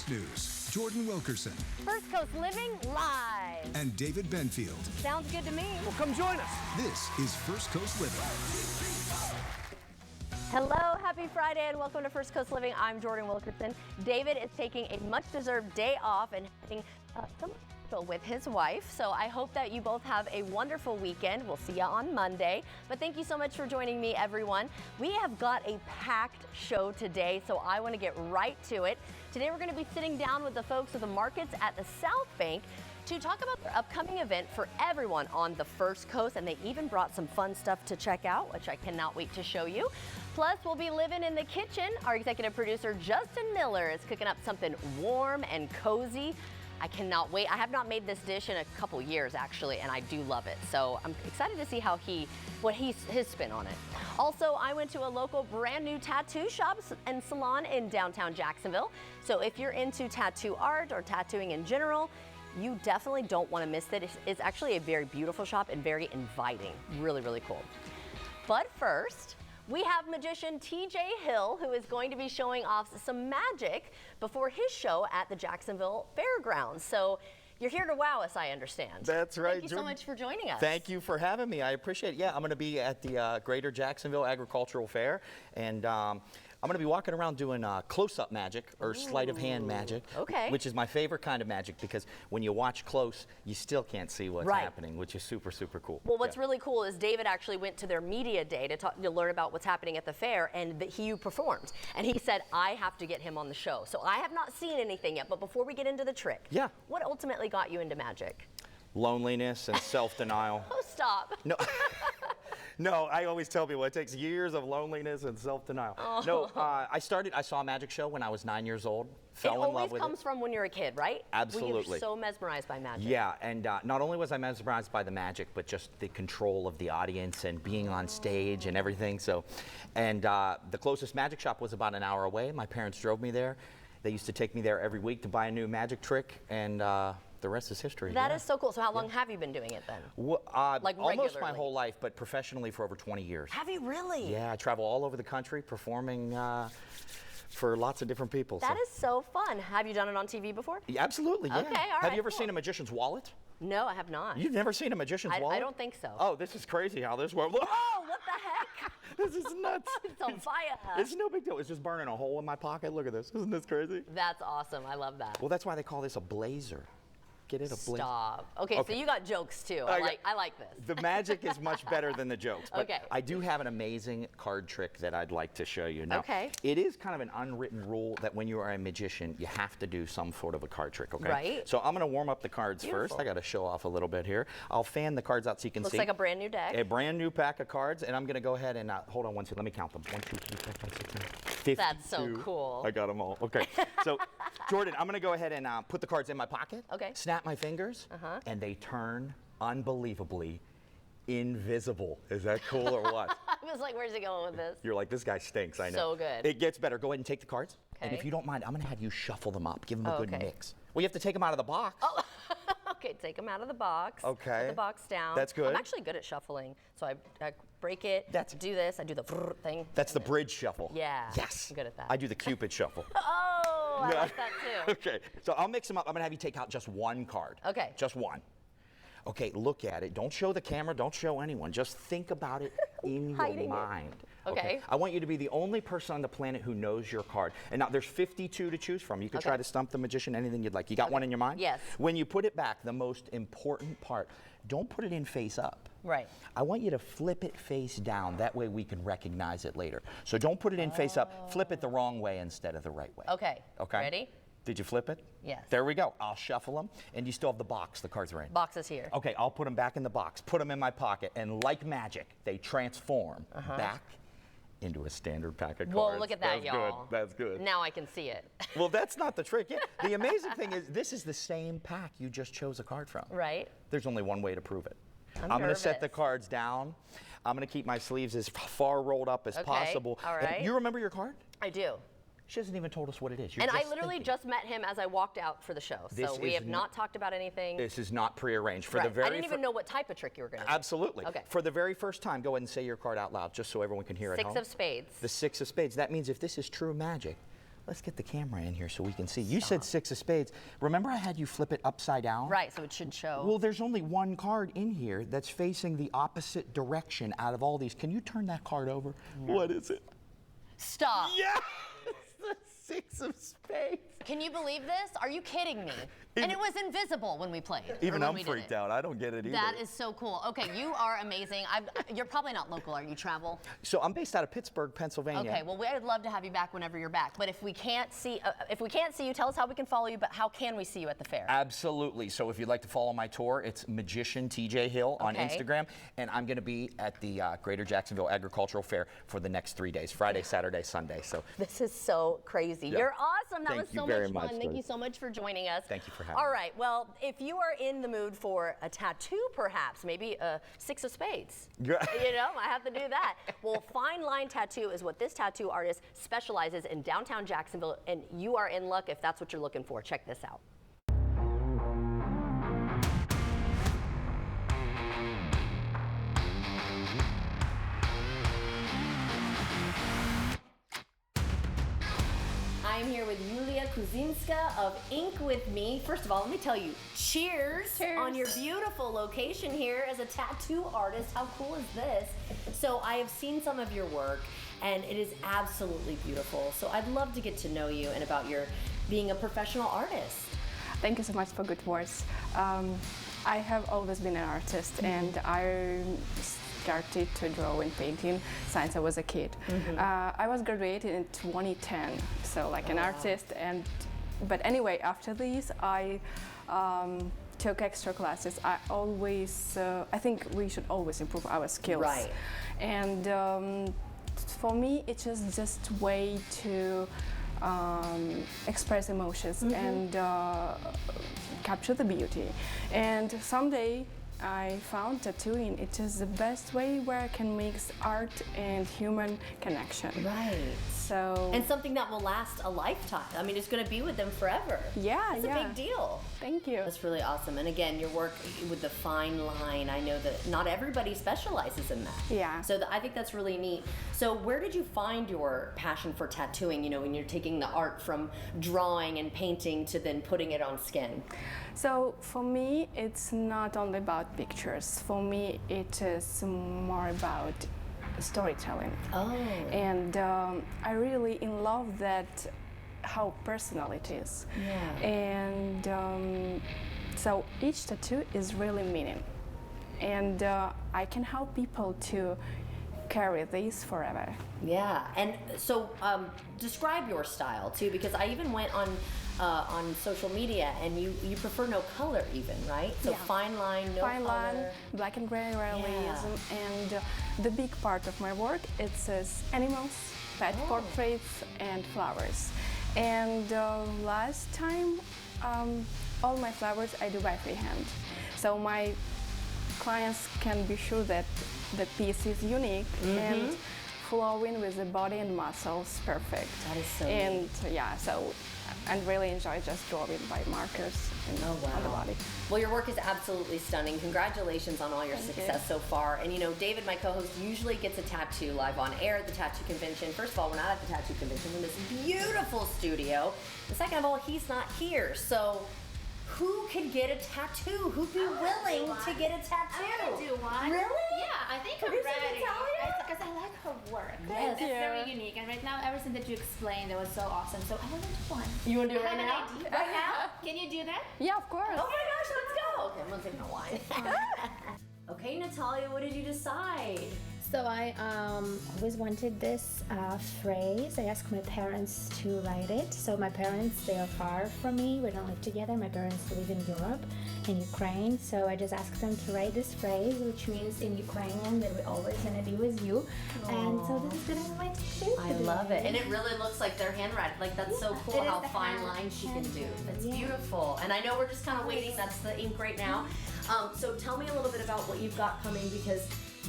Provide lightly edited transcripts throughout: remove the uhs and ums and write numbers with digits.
News, Jordan Wilkerson First Coast Living live. and David Benfield. Sounds good to me. Well, come join us. This is First Coast Living. Hello, happy Friday and welcome to First Coast Living. I'm Jordan Wilkerson. David is taking a much-deserved day off and having some with his wife. So I hope that you both have a wonderful weekend. We'll see you on Monday. But thank you so much for joining me, everyone. We have got a packed show today, so I want to get right to it. Today we're going to be sitting down with the folks of the markets at the South Bank to talk about their upcoming event for everyone on the First Coast, and they even brought some fun stuff to check out, which I cannot wait to show you. Plus, we'll be living in the kitchen. Our executive producer, Justin Miller, is cooking up something warm and cozy. I cannot wait. I have not made this dish in a couple years, actually, and I do love it. So I'm excited to see how his spin on it. Also, I went to a local brand new tattoo shop and salon in downtown Jacksonville. So if you're into tattoo art or tattooing in general, you definitely don't want to miss it. It's actually a very beautiful shop and very inviting. Really, really cool. But first, we have magician TJ Hill, who is going to be showing off some magic before his show at the Jacksonville Fairgrounds. So you're here to wow us, I understand. That's right. Thank you so much for joining us. Thank you for having me. I appreciate it. Yeah, I'm going to be at the Greater Jacksonville Agricultural Fair, and I'm going to be walking around doing close-up magic or sleight of hand magic, okay, which is my favorite kind of magic because when you watch close, you still can't see what's happening, which is super, super cool. Well, what's really cool is David actually went to their media day to learn about what's happening at the fair, and he performed. And he said, I have to get him on the show. So I have not seen anything yet, but before we get into the trick, what ultimately got you into magic? Loneliness and self-denial. Oh, stop. No. No, I always tell people it takes years of loneliness and self-denial. Oh. No, I saw a magic show when I was 9 years old. Fell in love with it. It always comes from when you're a kid, right? Absolutely. You're so mesmerized by magic. Yeah, and not only was I mesmerized by the magic, but just the control of the audience and being on stage and everything. So, and the closest magic shop was about an hour away. My parents drove me there. They used to take me there every week to buy a new magic trick, and the rest is history. That is so cool. So how long have you been doing it then? Like almost my whole life, but professionally for over 20 years. Have you really? Yeah, I travel all over the country performing for lots of different people. That is so fun. Have you done it on TV before? Yeah, absolutely, yeah. Okay, all right, Have you ever seen a magician's wallet? No, I have not. You've never seen a magician's wallet? I don't think so. Oh, this is crazy how this works. Oh, what the heck? This is nuts. It's on fire. It's no big deal. It's just burning a hole in my pocket. Look at this. Isn't this crazy? That's awesome. I love that. Well, that's why they call this a blazer. Get it, a blazer. Stop. Okay, so you got jokes too. I like this. The magic is much better than the jokes. But okay. I do have an amazing card trick that I'd like to show you. Now, okay. It is kind of an unwritten rule that when you are a magician, you have to do some sort of a card trick, okay? Right. So I'm going to warm up the cards first. I got to show off a little bit here. I'll fan the cards out so you can see. Looks like a brand new deck. A brand new pack of cards, and I'm going to go ahead and hold on one second. Let me count them. 1, 2, 3, 4, 5, 6, 7, 52. That's so cool. I got them all. Okay. So, Jordan, I'm going to go ahead and put the cards in my pocket. Okay. Snap my fingers. And they turn unbelievably invisible. Is that cool or what? I was like, where's he going with this? You're like, this guy stinks, I know. So good. It gets better. Go ahead and take the cards. Okay. And if you don't mind, I'm going to have you shuffle them up. Give them a good okay. mix. Well, you have to take them out of the box. Oh, okay, take them out of the box. Okay. Put the box down. That's good. I'm actually good at shuffling. So I break it, do this, I do the thing. That's the bridge shuffle. Yeah. Yes. I'm good at that. I do the Cupid shuffle. Oh, I like that too. Okay, so I'll mix them up. I'm going to have you take out just one card. Okay. Just one. Okay, look at it. Don't show the camera. Don't show anyone. Just think about it in your mind. Okay. I want you to be the only person on the planet who knows your card. And now there's 52 to choose from. You could try to stump the magician, anything you'd like. You got one in your mind? Yes. When you put it back, the most important part, don't put it in face up. Right. I want you to flip it face down. That way we can recognize it later. So don't put it in face up. Flip it the wrong way instead of the right way. Okay. Okay. Ready? Did you flip it? Yes. There we go. I'll shuffle them, and you still have the box. The cards are in. Box is here. Okay, I'll put them back in the box, put them in my pocket, and like magic, they transform back into a standard pack of cards. Whoa, look at that, y'all. That's good. Now I can see it. Well, that's not the trick yet. The amazing thing is this is the same pack you just chose a card from. Right. There's only one way to prove it. I'm going to nervous. set the cards down. I'm going to keep my sleeves as far rolled up as possible. All right. And you remember your card? I do. She hasn't even told us what it is. You're And I just literally thinking. just met him as I walked out for the show. This So we is have not talked about anything. This is not prearranged. For Right. the very I didn't even know what type of trick you were going to do. Absolutely. Okay. For the very first time, go ahead and say your card out loud, just so everyone can hear it. Six of spades. The 6 of spades. That means if this is true magic, let's get the camera in here so we can see. You said 6 of spades. Remember I had you flip it upside down? Right, so it should show. Well, there's only one card in here that's facing the opposite direction out of all these. Can you turn that card over? No. What is it? Stop. Yes! The 6 of spades. Can you believe this? Are you kidding me? And it was invisible when we played. Even I'm freaked out. I don't get it either. That is so cool. Okay, you are amazing. You're probably not local, are you? Travel? So I'm based out of Pittsburgh, Pennsylvania. Okay, well, we'd love to have you back whenever you're back. But if we can't see you, tell us how we can follow you. But how can we see you at the fair? Absolutely. So if you'd like to follow my tour, it's Magician TJ Hill on Instagram, and I'm going to be at the Greater Jacksonville Agricultural Fair for the next 3 days: Friday, Saturday, Sunday. So this is so crazy. Yep. You're awesome. That was so much fun. Thank you so much for joining us. Thank you for having me. All right. Well, if you are in the mood for a tattoo, perhaps maybe a 6 of spades. Yeah. You know, I have to do that. Well, Fine Line Tattoo is what this tattoo artist specializes in downtown Jacksonville, and you are in luck if that's what you're looking for. Check this out. I'm here with Yulia Kuzinska of Ink with Me. First of all, let me tell you, cheers on your beautiful location here as a tattoo artist. How cool is this? So I have seen some of your work, and it is absolutely beautiful. So I'd love to get to know you and about your being a professional artist. Thank you so much for good words. I have always been an artist, and I started to draw and painting since I was a kid. I was graduated in 2010, so like an artist. But anyway, after this, I took extra classes. I think we should always improve our skills. Right. And for me, it is just a way to express emotions and capture the beauty. And someday I found tattooing. It is the best way where I can mix art and human connection. Right. So. And something that will last a lifetime. I mean, it's going to be with them forever. Yeah, It's a big deal. Thank you. That's really awesome. And again, your work with the fine line, I know that not everybody specializes in that. Yeah. So I think that's really neat. So where did you find your passion for tattooing, you know, when you're taking the art from drawing and painting to then putting it on skin? So for me, it's not only about pictures. For me, it is more about storytelling. Oh. And I really in love that how personal it is. Yeah. And so each tattoo is really meaning. And I can help people to carry this forever. Yeah. And so describe your style too, because I even went on social media, and you prefer no color even, right? So Yeah. fine line, no Fine color. line, black and gray realism, and the big part of my work, it says animals, pet portraits, and flowers. And last time, all my flowers I do by freehand. So my clients can be sure that the piece is unique and flowing with the body and muscles perfect. That is so And neat. yeah, so and really enjoy just drawing by markers on the body. Well, your work is absolutely stunning. Congratulations on all your success so far. And you know, David, my co-host, usually gets a tattoo live on air at the tattoo convention. First of all, we're not at the tattoo convention. We're in this beautiful studio. And second of all, he's not here. So who could get a tattoo? Who'd be willing to get a tattoo? I want to do one. Really? Yeah, I think I'm Producer ready. Natalia? Because I like her work. Yes. It's very unique. And right now, everything that you explained, that was so awesome. So I want to do one. You want to do it I right have now? an idea. Right now? Can you do that? Yeah, of course. Oh my gosh, let's go. Okay, I'm gonna take my wine. Okay, Natalia, what did you decide? So I always wanted this phrase. I asked my parents to write it. So my parents, they are far from me. We don't live together. My parents live in Europe, in Ukraine. So I just asked them to write this phrase, which means in Ukrainian that we're always gonna be with you. And so this is gonna be my tattoo. I love it. And it really looks like their handwriting. Like, that's so cool it is how the fine hand- lines she can do. handwriting, That's yeah. beautiful. And I know we're just kind of waiting. That's the ink right now. So tell me a little bit about what you've got coming, because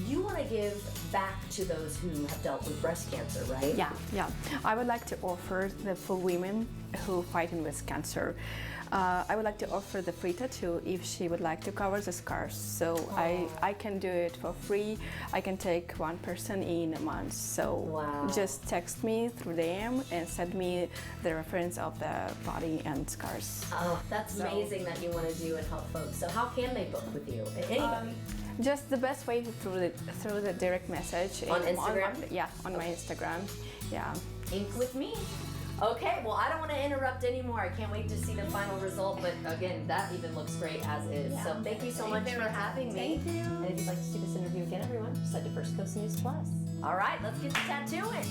you want to give back to those who have dealt with breast cancer, right? Yeah. I would like to offer for women who fighting with cancer. I would like to offer the free tattoo if she would like to cover the scars. So I can do it for free. I can take one person in a month. So just text me through DM and send me the reference of the body and scars. Oh, that's amazing that you want to do and help folks. So how can they book with you? Anybody? Just the best way through the direct message. On Instagram? On my Instagram. Yeah. Ink with me. Okay, well, I don't want to interrupt anymore. I can't wait to see the final result. But again, that even looks great as is. So thank you so much for having me. Thank you. And if you'd like to see this interview again, everyone, just head to First Coast News Plus. All right, let's get the tattooing.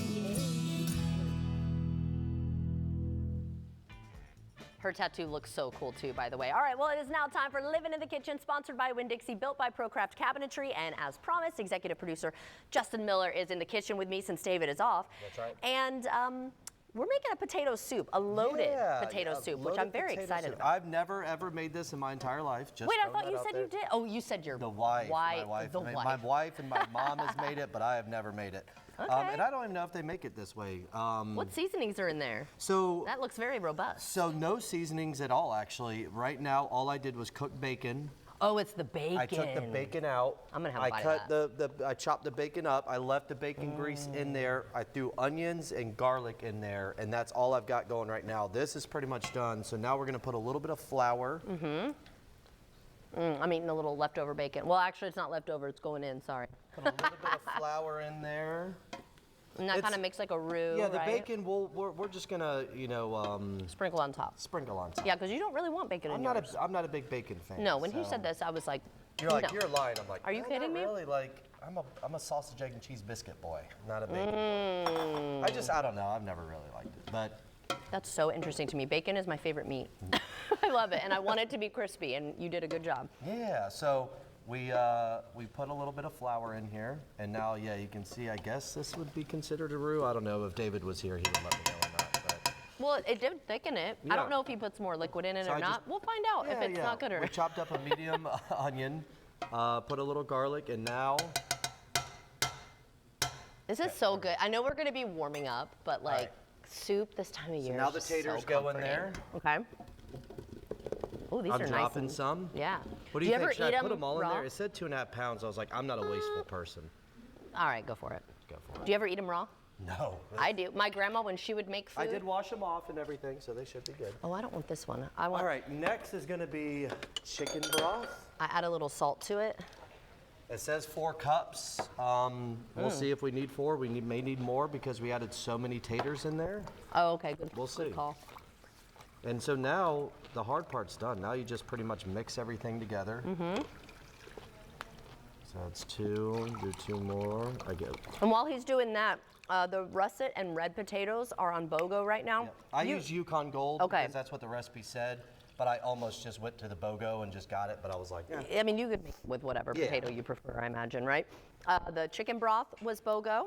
Her tattoo looks so cool too, by the way. All right, well, it is now time for Living in the Kitchen, sponsored by Winn-Dixie, built by ProCraft Cabinetry. And as promised, executive producer Justin Miller is in the kitchen with me since David is off. That's right. And we're making a potato soup, a loaded potato soup, which I'm very excited about. I've never ever made this in my entire life. Just Wait, I throwing thought that you out said there. you did. Oh, you said your The wife, wife. my wife, The my wife. wife and my mom has made it, but I have never made it. Okay. And I don't even know if they make it this way. What seasonings are in there? So That looks very robust. So no seasonings at all, actually. Right now, all I did was cook bacon. Oh, it's the bacon. I took the bacon out. I'm gonna have a bite of I chopped the bacon up. I left the bacon grease in there. I threw onions and garlic in there, and that's all I've got going right now. This is pretty much done. So now we're gonna put a little bit of flour. I'm eating a little leftover bacon. Well, actually, it's not leftover. It's going in. Sorry. Put a little bit of flour in there. And that It's- kind of makes like a roux, Yeah, the right? bacon. We're just gonna Sprinkle on top. sprinkle on top. Yeah, because you don't really want bacon in yours. I'm not a big bacon fan. No, when he so- said this, I was like, You're like, no. you're lying. I'm like, Are you "No, kidding not me?" Really, like, I'm a sausage, egg, and cheese biscuit boy, not a bacon boy. I don't know. I've never really liked it, but That's so interesting to me. Bacon is my favorite meat. I love it, and I want it to be crispy, and you did a good job. yeah. So we put a little bit of flour in here, and now you can see. I guess this would be considered a roux. I don't know if David was here, he would let me know or not. But Well, it did thicken it. I Yeah. don't know if he puts more liquid in it So or I not. just- We'll find out if it's not good or We chopped up a medium onion, put a little garlic, and now. This is so good. I know we're going to be warming up, but like right. soup this time of year. now is the just taters so go in comforting. there. Okay. Oh, these I'm are nice. dropping and- some. Yeah. What do you you ever think? Should eat I put them them all raw? in there? It said 2.5 pounds. I was like, I'm not a wasteful person. All right, go for it. Go for it. Do you ever eat them raw? No. I do. My grandma, when she would make food. I did wash them off and everything, so they should be good. Oh, I don't want this one. I want. All right, next is going to be chicken broth. I add a little salt to it. It says 4 cups. We'll see if we need 4. We may need more because we added so many taters in there. Oh, okay. Good. We'll good see. call. And so now the hard part's done. Now you just pretty much mix everything together. So that's 2. Do 2 more. I get. And while he's doing that, the russet and red potatoes are on BOGO right now. I use Yukon Gold Okay. because that's what the recipe said. But I almost just went to the BOGO and just got it. But I was like, I mean, you could make with whatever Yeah. potato you prefer, I imagine, right? The chicken broth was BOGO,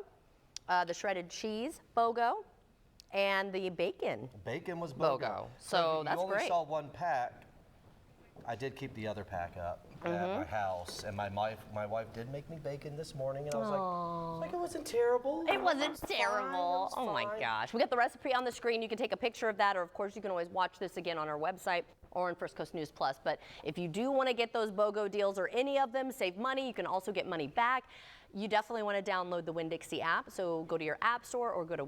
the shredded cheese BOGO, and the bacon. bacon was BOGO. BOGO. So that's you only great. saw 1 pack. I did keep the other pack up at my house, and my wife did make me bacon this morning, and I was like, it wasn't terrible. It wasn't was fine, terrible. it was Oh my fine." gosh. We got the recipe on the screen. You can take a picture of that, or of course you can always watch this again on our website or on First Coast News Plus. But if you do want to get those BOGO deals or any of them, save money, you can also get money back. You definitely want to download the Winn-Dixie app. So go to your app store or go to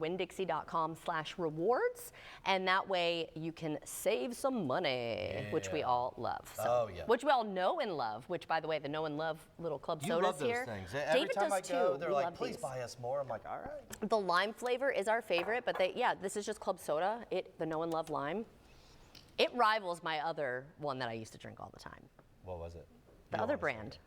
winndixie.com/rewards. And that way you can save some money, which we all love. So, Oh, yeah. Which we all know and love, which by the way, the know and love little club You sodas love those here. things. Every David time does I go, too. they're We like, love please these. buy us more. I'm like, all right. The lime flavor is our favorite, but this is just club soda. The Know and Love lime. It rivals my other one that I used to drink all the time. What was it? The You other always brand.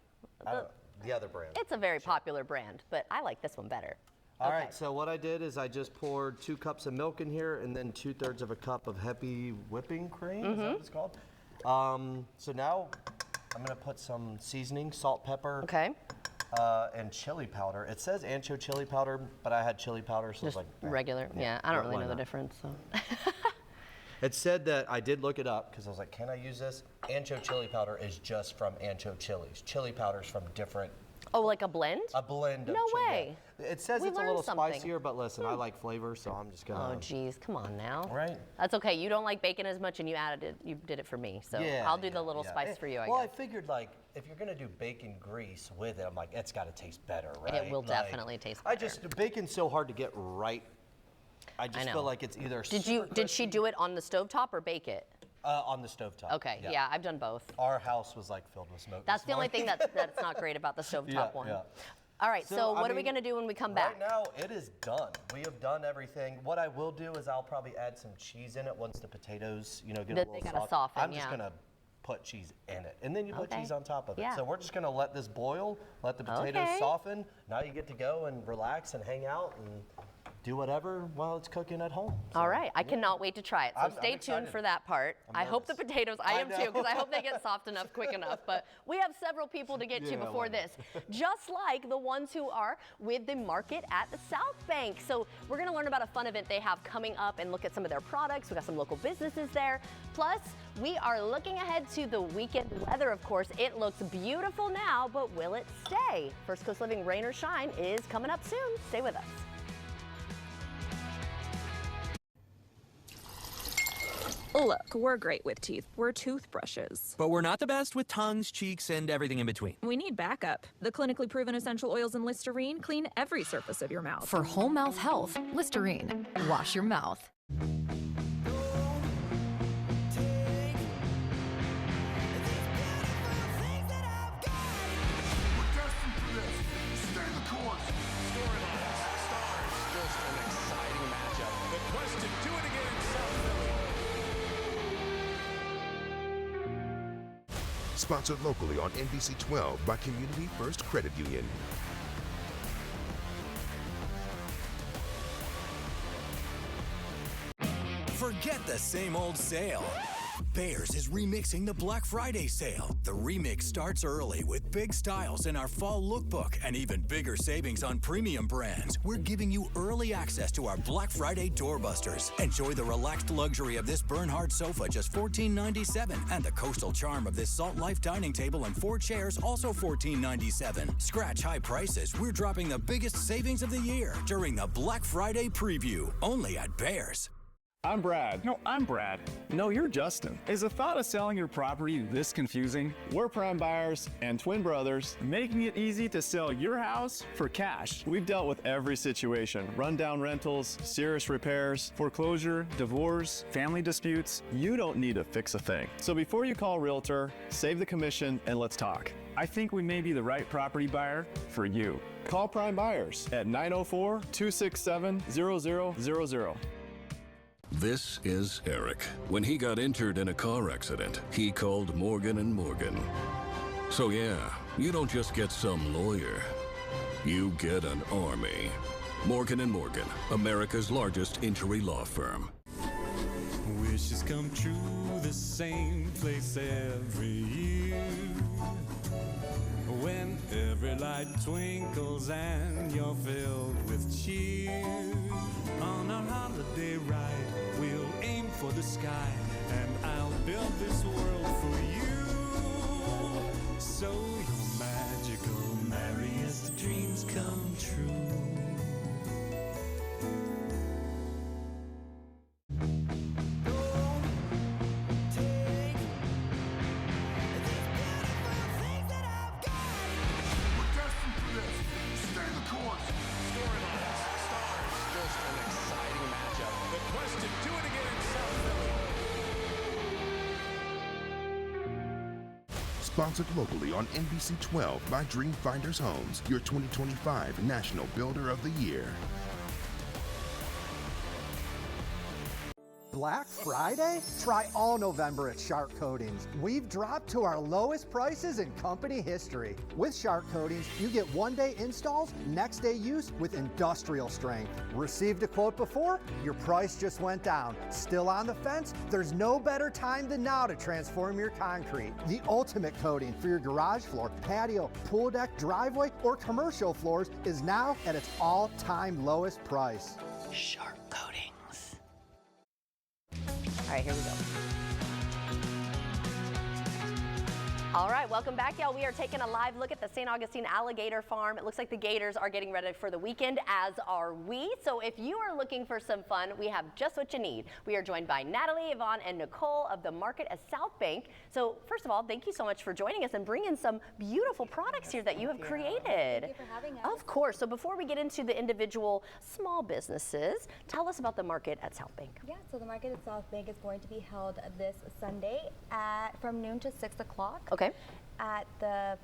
like- The other brand. It's a very popular brand, but I like this one better. All Okay. right, so what I did is I just poured 2 cups of milk in here and then 2/3 of a cup of heavy whipping cream. Is that what it's called? So now I'm gonna put some seasoning, salt, pepper, Okay. and chili powder. It says ancho chili powder, but I had chili powder, so Just I was like, regular. Yeah, I don't really why know the not? difference. So. It said that I did look it up because I was like, can I use this? Ancho chili powder is just from ancho chilies. Chili powder's from different Oh, like a blend? A blend of No chili. way. Yeah. It says We it's a learned little something. spicier, but listen, I like flavor, so I'm just gonna. Oh, geez, come on now. Right. That's okay. You don't like bacon as much, and you added it. You did it for me, so Yeah, I'll do the little yeah. spice for you. I Well, guess. I figured like if you're gonna do bacon grease with it, I'm like, it's got to taste better, right? It will Like, definitely taste I better. just bacon's so hard to get right. I just know. feel like it's either Did she crispy, do it on the stovetop or bake it? on the stovetop? Okay, yeah, I've done both. Our house was like filled with smoke. That's this the only morning. thing that's not great about the stovetop Yeah, one. yeah. All right, so I what are we mean, gonna do when we come Right back? now, it is done. We have done everything. What I will do is I'll probably add some cheese in it once the potatoes, get a They little gotta soft. soften, I'm just yeah. gonna put cheese in it, and then you put Okay. cheese on top of it. Yeah. So we're just gonna let this boil, let the potatoes Okay. soften. Now you get to go and relax and hang out and do whatever while it's cooking at home. So, All right, I cannot wait to try it. So I'm stay tuned excited. for that part. I'm I hope the nervous. potatoes, I I am too, because know. I hope they get soft enough quick enough. But we have several people to get to Yeah, I before love this, just like the ones who are with the market at the South Bank. So we're going to learn about a fun event they have coming up and look at some of their products. We got some local businesses there. Plus, we are looking ahead to the weekend weather, of course. It looks beautiful now, but will it stay? First Coast Living Rain or Shine is coming up soon. Stay with us. Look, we're great with teeth. We're toothbrushes. But we're not the best with tongues, cheeks, and everything in between. We need backup. The clinically proven essential oils in Listerine clean every surface of your mouth. For whole mouth health, Listerine. Wash your mouth. Sponsored locally on NBC 12 by Community First Credit Union. Forget the same old sale. Bears is remixing the Black Friday sale. The remix starts early with big styles in our fall lookbook and even bigger savings on premium brands. We're giving you early access to our Black Friday doorbusters. Enjoy the relaxed luxury of this Bernhard sofa, just $14.97, and the coastal charm of this Salt Life dining table and 4 chairs, also $14.97. Scratch high prices. We're dropping the biggest savings of the year during the Black Friday preview, only at Bears. I'm Brad. No, I'm Brad. No, you're Justin. Is the thought of selling your property this confusing? We're Prime Buyers and twin brothers, making it easy to sell your house for cash. We've dealt with every situation: rundown rentals, serious repairs, foreclosure, divorce, family disputes. You don't need to fix a thing. So before you call a realtor, save the commission and let's talk. I think we may be the right property buyer for you. Call Prime Buyers at 904-267-0000. This is Eric. When he got injured in a car accident, he called Morgan & Morgan. So yeah, you don't just get some lawyer. You get an army. Morgan & Morgan, America's largest injury law firm. Wishes come true the same place every year. When every light twinkles and you're filled with cheer. On our holiday ride, we'll aim for the sky, and I'll build this world for you. So your magical, merriest dreams come true. Sponsored locally on NBC 12 by Dreamfinders Homes, your 2025 National Builder of the Year. Black Friday? Try all November at Sharp Coatings. We've dropped to our lowest prices in company history. With Sharp Coatings, you get one-day installs, next-day use with industrial strength. Received a quote before? Your price just went down. Still on the fence? There's no better time than now to transform your concrete. The ultimate coating for your garage floor, patio, pool deck, driveway, or commercial floors is now at its all-time lowest price. Sharp Coatings. All right, here we go. All right, welcome back, y'all. We are taking a live look at the St. Augustine Alligator Farm. It looks like the Gators are getting ready for the weekend, as are we. So if you are looking for some fun, we have just what you need. We are joined by Natalie, Yvonne, and Nicole of the market at South Bank. So first of all, thank you so much for joining us and bringing some beautiful products here that you have created. Thank you for having us. Of course. So before we get into the individual small businesses, tell us about the market at South Bank. Yeah, so the market at South Bank is going to be held this Sunday from noon to 6 o'clock. Okay. At the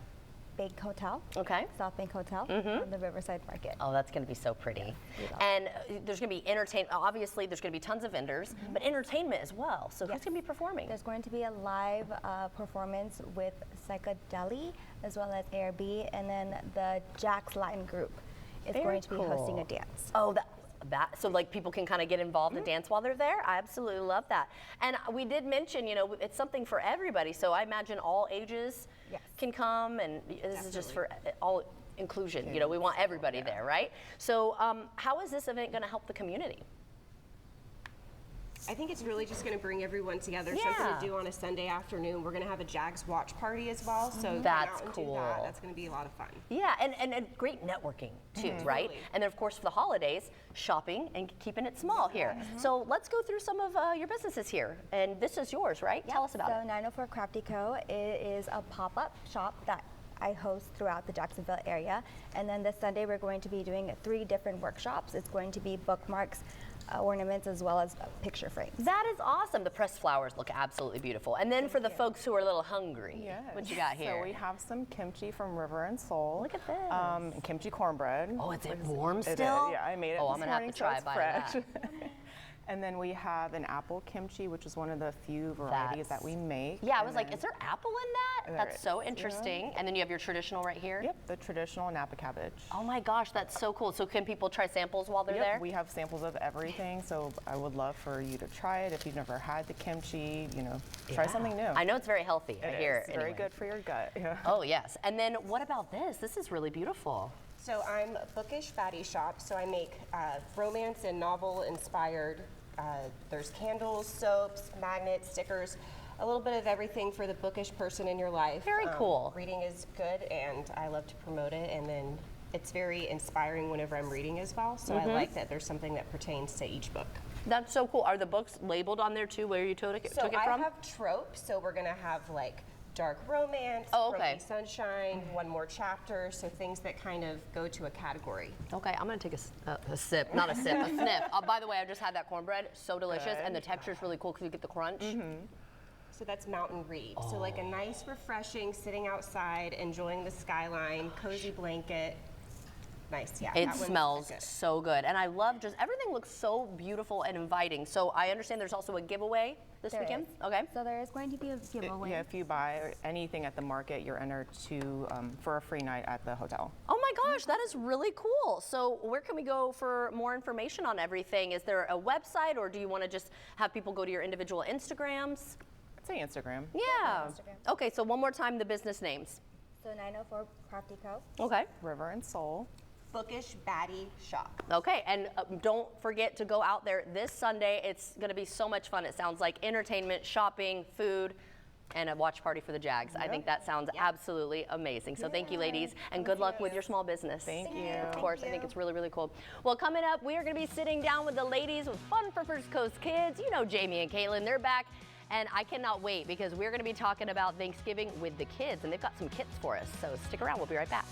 Bank Hotel. Okay. South Bank Hotel on the Riverside Market. Oh, that's going to be so pretty. Yes, and there's going to be entertainment. Obviously, there's going to be tons of vendors, but entertainment as well. So who's going to be performing? There's going to be a live performance with Psychedeli as well as ARB, and then the Jack's Latin Group is going to be hosting a dance. Oh, so like people can kind of get involved and dance while they're there. I absolutely love that. And we did mention, you know, it's something for everybody. So I imagine all ages can come, and this is just for all inclusion. You know, we want everybody there, right? So how is this event going to help the community? I think it's really just going to bring everyone together. Something to do on a Sunday afternoon. We're going to have a Jags watch party as well. So that's cool. That's going to be a lot of fun. Yeah, and great networking too, right? Totally. And then of course for the holidays, shopping and keeping it small here. So let's go through some of your businesses here. And this is yours, right? Tell us about it. So 904 Crafty Co. It is a pop-up shop that I host throughout the Jacksonville area. And then this Sunday we're going to be doing 3 different workshops. It's going to be bookmarks, ornaments, as well as picture frames. That is awesome. The pressed flowers look absolutely beautiful. And then for the folks who are a little hungry, what you got here? So we have some kimchi from River and Soul. Look at this. Kimchi cornbread. Oh, is it warm It still? is. Yeah, I made it Oh, this I'm gonna have morning, to try so it's a bite fresh. of that. And then we have an apple kimchi, which is one of the few varieties that we make. Yeah, I was like, is there apple in that? There That's is, so interesting. And then you have your traditional right here? Yep, the traditional Napa cabbage. Oh my gosh, that's so cool. So can people try samples while they're there? We have samples of everything, so I would love for you to try it. If you've never had the kimchi, you know, try something new. I know it's very healthy. I hear It's very good for your gut. Yeah. Oh yes. And then what about this? This is really beautiful. So I'm a Bookish Baddie Shop. So I make romance and novel inspired. There's candles, soaps, magnets, stickers, a little bit of everything for the bookish person in your life. Very cool. Reading is good, and I love to promote it, and then it's very inspiring whenever I'm reading as well, so I like that there's something that pertains to each book. That's so cool. Are the books labeled on there too, where you took it So from? I have tropes, so we're gonna have like dark romance, Rosy sunshine, one more chapter, so things that kind of go to a category. Okay, I'm gonna take a sip, not a sip, a sniff. By the way, I just had that cornbread, so delicious, and the texture is really cool because you get the crunch. So that's Mountain Reed. So like a nice, refreshing, sitting outside, enjoying the skyline, cozy blanket. Nice, yeah. It smells so good. And I love just, everything looks so beautiful and inviting. So I understand there's also a giveaway this weekend? Okay. So there is going to be a giveaway. Yeah, if you buy anything at the market, you're entered to for a free night at the hotel. Oh my gosh, that is really cool. So where can we go for more information on everything? Is there a website, or do you want to just have people go to your individual Instagrams? I'd say Instagram. Yeah. Okay, so one more time, the business names. So 904 Crafty Co. Okay. River and Soul. Bookish Baddie Shop. Okay, and don't forget to go out there this Sunday. It's going to be so much fun. It sounds like entertainment, shopping, food, and a watch party for the Jags. I think that sounds absolutely amazing. So thank you, ladies, and good luck with your small business. Thank you. Of course, I think it's really, really cool. Well, coming up, we are going to be sitting down with the ladies with Fun for First Coast Kids. You know Jamie and Caitlin, they're back. And I cannot wait because we're going to be talking about Thanksgiving with the kids, and they've got some kits for us. So stick around. We'll be right back.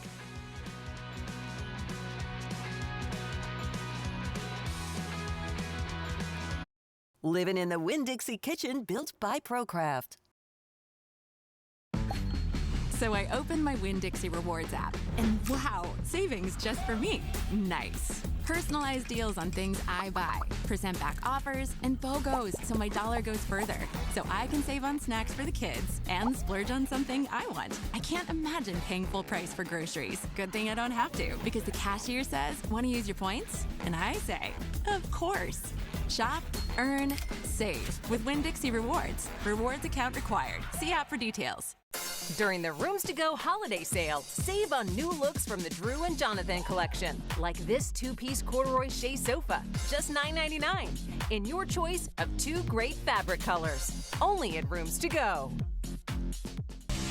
Living in the Winn-Dixie kitchen built by ProCraft. So I opened my Winn-Dixie Rewards app, and wow, savings just for me. Nice. Personalized deals on things I buy, percent back offers, and BOGOs so my dollar goes further. So I can save on snacks for the kids and splurge on something I want. I can't imagine paying full price for groceries. Good thing I don't have to, because the cashier says, want to use your points? And I say, of course. Shop, earn, save with Winn-Dixie Rewards. Rewards account required. See app for details. During the Rooms to Go holiday sale, save on new looks from the Drew and Jonathan collection, like this two-piece corduroy shea sofa, just $9.99, in your choice of 2 great fabric colors. Only at Rooms to Go.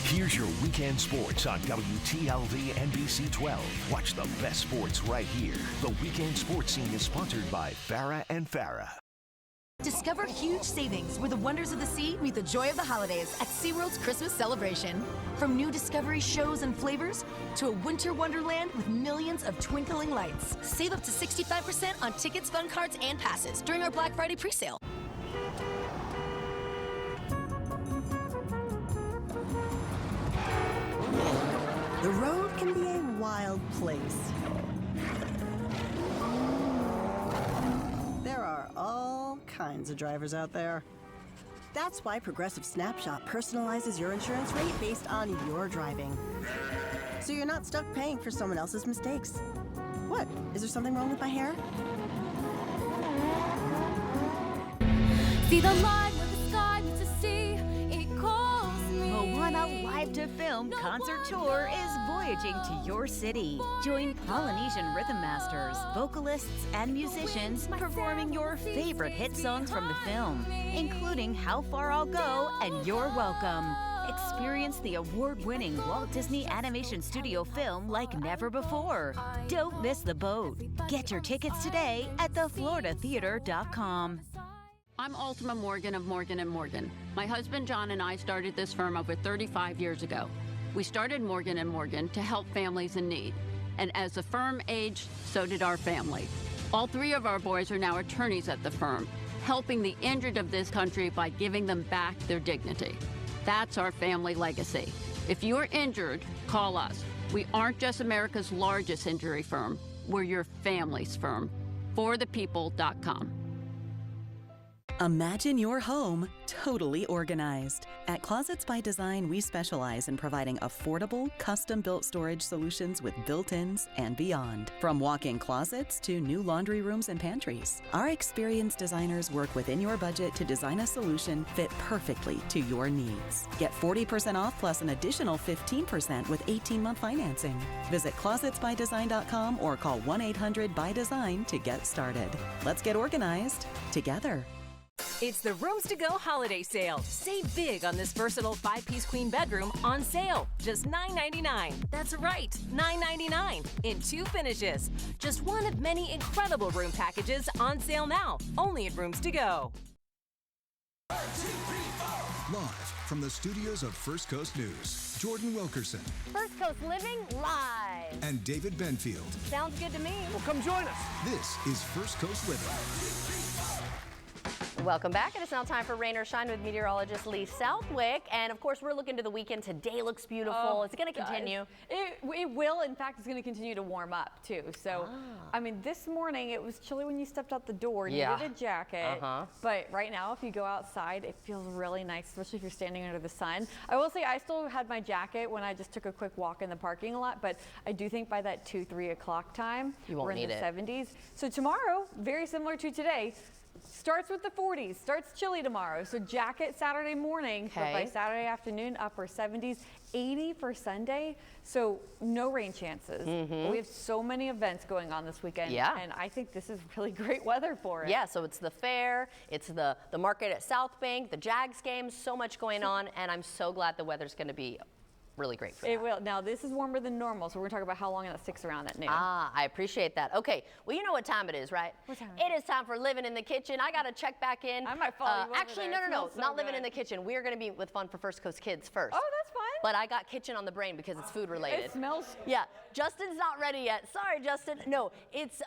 Here's your weekend sports on WTLV NBC 12. Watch the best sports right here. The weekend sports scene is sponsored by Farah and Farah. Discover huge savings where the wonders of the sea meet the joy of the holidays at SeaWorld's Christmas celebration. From new Discovery shows and flavors to a winter wonderland with millions of twinkling lights. Save up to 65% on tickets, fun cards, and passes during our Black Friday presale. The road can be a wild place. There are all kinds of drivers out there. That's why Progressive Snapshot personalizes your insurance rate based on your driving. So you're not stuck paying for someone else's mistakes. What? Is there something wrong with my hair? See the line where the sky meets the sea, it calls me. Moana Live to Film Concert Tour is voyaging to your city. Join Polynesian rhythm masters, vocalists, and musicians performing your favorite hit songs from the film, including How Far I'll Go and You're Welcome. Experience the award-winning Walt Disney Animation Studio film like never before. Don't miss the boat. Get your tickets today at thefloridatheater.com. I'm Ultima Morgan of Morgan & Morgan. My husband John and I started this firm over 35 years ago. We started Morgan & Morgan to help families in need. And as the firm aged, so did our family. All three of our boys are now attorneys at the firm, helping the injured of this country by giving them back their dignity. That's our family legacy. If you're injured, call us. We aren't just America's largest injury firm. We're your family's firm. ForThePeople.com. Imagine your home totally organized. At Closets by Design, we specialize in providing affordable, custom-built storage solutions with built-ins and beyond. From walk-in closets to new laundry rooms and pantries, our experienced designers work within your budget to design a solution fit perfectly to your needs. Get 40% off plus an additional 15% with 18-month financing. Visit closetsbydesign.com or call 1-800-BY-DESIGN to get started. Let's get organized together. It's the Rooms to Go holiday sale. Save big on this versatile 5-piece queen bedroom on sale. Just $9.99. That's right, $9.99 in 2 finishes. Just one of many incredible room packages on sale now. Only at Rooms to Go. Live from the studios of First Coast News, Jordan Wilkerson First Coast Living live. and David Benfield. Sounds good to me. Well, come join us. This is First Coast Living. Welcome back. It is now time for Rain or Shine with meteorologist Lee Southwick. And of course, we're looking to the weekend. Today looks beautiful. Is it going to continue? It will. In fact, it's going to continue to warm up too. So, I mean, this morning it was chilly when you stepped out the door. You needed a jacket. But right now, if you go outside, it feels really nice, especially if you're standing under the sun. I will say I still had my jacket when I just took a quick walk in the parking lot. But I do think by that 2-3 o'clock time, we're in the 70s. So tomorrow, very similar to today, starts with the 40s, starts chilly tomorrow. So jacket Saturday morning, but by Saturday afternoon, upper 70s, 80 for Sunday. So no rain chances. We have so many events going on this weekend. And I think this is really great weather for it. Yeah, so it's the fair, it's the market at South Bank, the Jags games, so much going on. And I'm so glad the weather's going to be really great for that. It will. Now, this is warmer than normal, so we're going to talk about how long that sticks around at noon. I appreciate that. Okay, well, you know what time it is, right? What time? It is time for Living in the Kitchen. I got to check back in. I might follow you over Actually, there. no, So not Living good. in the Kitchen. We are going to be with Fun for First Coast Kids first. Oh, that's fine. But I got kitchen on the brain because it's food related. It smells. Yeah, Justin's not ready yet. Sorry, Justin. No, it's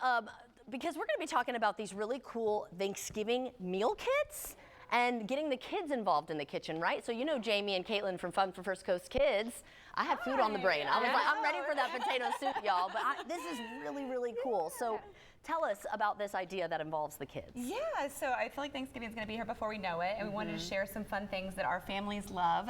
because we're going to be talking about these really cool Thanksgiving meal kits and getting the kids involved in the kitchen, right? So you know Jamie and Caitlin from Fun for First Coast Kids. I had food on the brain. I was like, I'm ready for that potato soup, y'all. But this is really, really cool. So tell us about this idea that involves the kids. Yeah, so I feel like Thanksgiving is going to be here before we know it, and we wanted to share some fun things that our families love.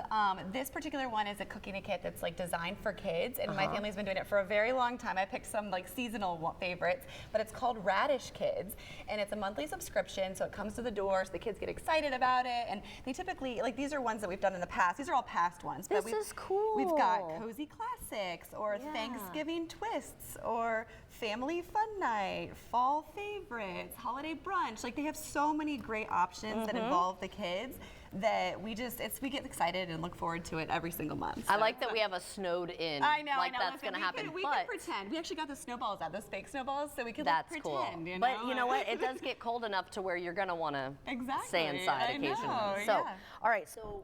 This particular one is a cooking kit that's like designed for kids, and my family's been doing it for a very long time. I picked some like seasonal favorites, but it's called Radish Kids, and it's a monthly subscription, so it comes to the door, so the kids get excited about it, and they typically, like these are ones that we've done in the past. These are all past ones. This is cool. We've got Cozy Classics, or Thanksgiving Twists, or Family Fun Night, Fall Favorites, Holiday Brunch. Like they have so many great options that involve the kids. that we get excited and look forward to it every single month. I like that we have a snowed in. I know. That's going to happen. We could pretend. We actually got the snowballs out, those fake snowballs, so we could pretend. Cool. You know? But you know what? It does get cold enough to where you're going to want to stay inside occasionally. So, all right. So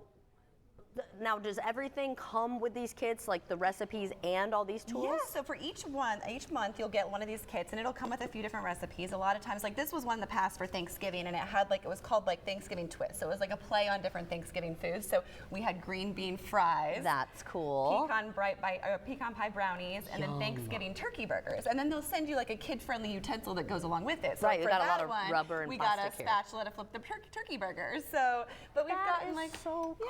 now, does everything come with these kits, like the recipes and all these tools? Yeah, so for each month you'll get one of these kits, and it'll come with a few different recipes. A lot of times, like this was one in the past for Thanksgiving, and it was called like Thanksgiving twist. So it was like a play on different Thanksgiving foods. So we had green bean fries. That's cool. Pecan pie brownies, and then Thanksgiving turkey burgers. And then they'll send you like a kid-friendly utensil that goes along with it. So right, for we got that a lot of rubber and we got a plastic spatula to flip the turkey burgers. So, but we've gotten like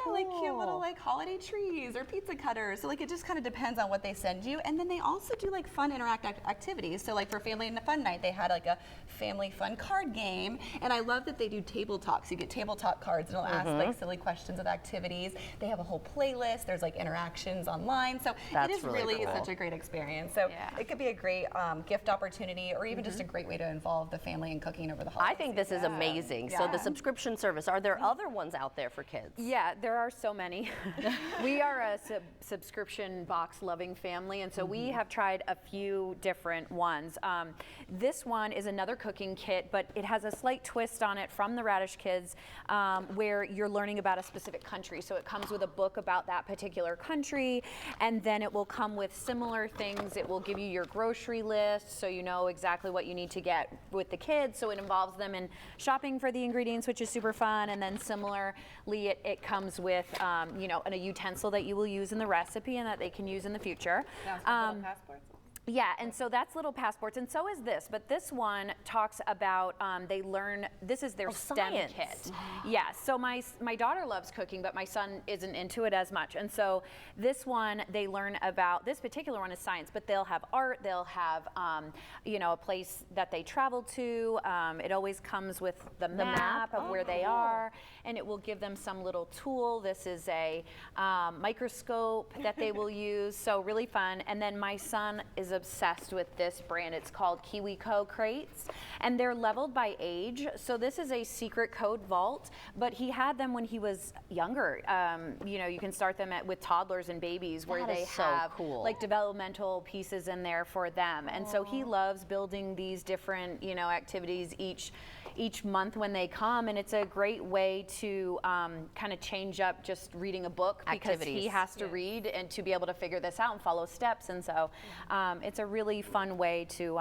like cute little like holiday trees or pizza cutters. So like it just kind of depends on what they send you. And then they also do like fun interactive activities. So like for Family and Fun Night, they had like a family fun card game. And I love that they do table talks. You get table talk cards and it'll ask like silly questions of activities. They have a whole playlist. There's like interactions online. So it is really cool. such a great experience. So it could be a great gift opportunity or even just a great way to involve the family in cooking over the holidays. I think this is amazing. So the subscription service, are there other ones out there for kids? Yeah, there are so many. We are a subscription box loving family, and so we have tried a few different ones. This one is another cooking kit, but it has a slight twist on it from the Radish Kids, where you're learning about a specific country. So it comes with a book about that particular country, and then it will come with similar things. It will give you your grocery list, so you know exactly what you need to get with the kids. So it involves them in shopping for the ingredients, which is super fun. And then similarly, it comes with a utensil that you will use in the recipe and that they can use in the future. Passports. Yeah, and so that's little passports, and so is this. But this one talks about they learn. This is their STEM kit. Yeah. So my daughter loves cooking, but my son isn't into it as much. And so this one they learn about. This particular one is science, but they'll have art. They'll have a place that they travel to. It always comes with the map of where they are, and it will give them some little tool. This is a microscope that they will use. So really fun. And then my son is obsessed with this brand. It's called KiwiCo crates, and they're leveled by age. So this is a secret code vault, but he had them when he was younger. You can start them with toddlers and babies where they have like developmental pieces in there for them. And so he loves building these different, activities each month when they come, and it's a great way to kind of change up just reading a book because he has to read and to be able to figure this out and follow steps. And so it's a really fun way to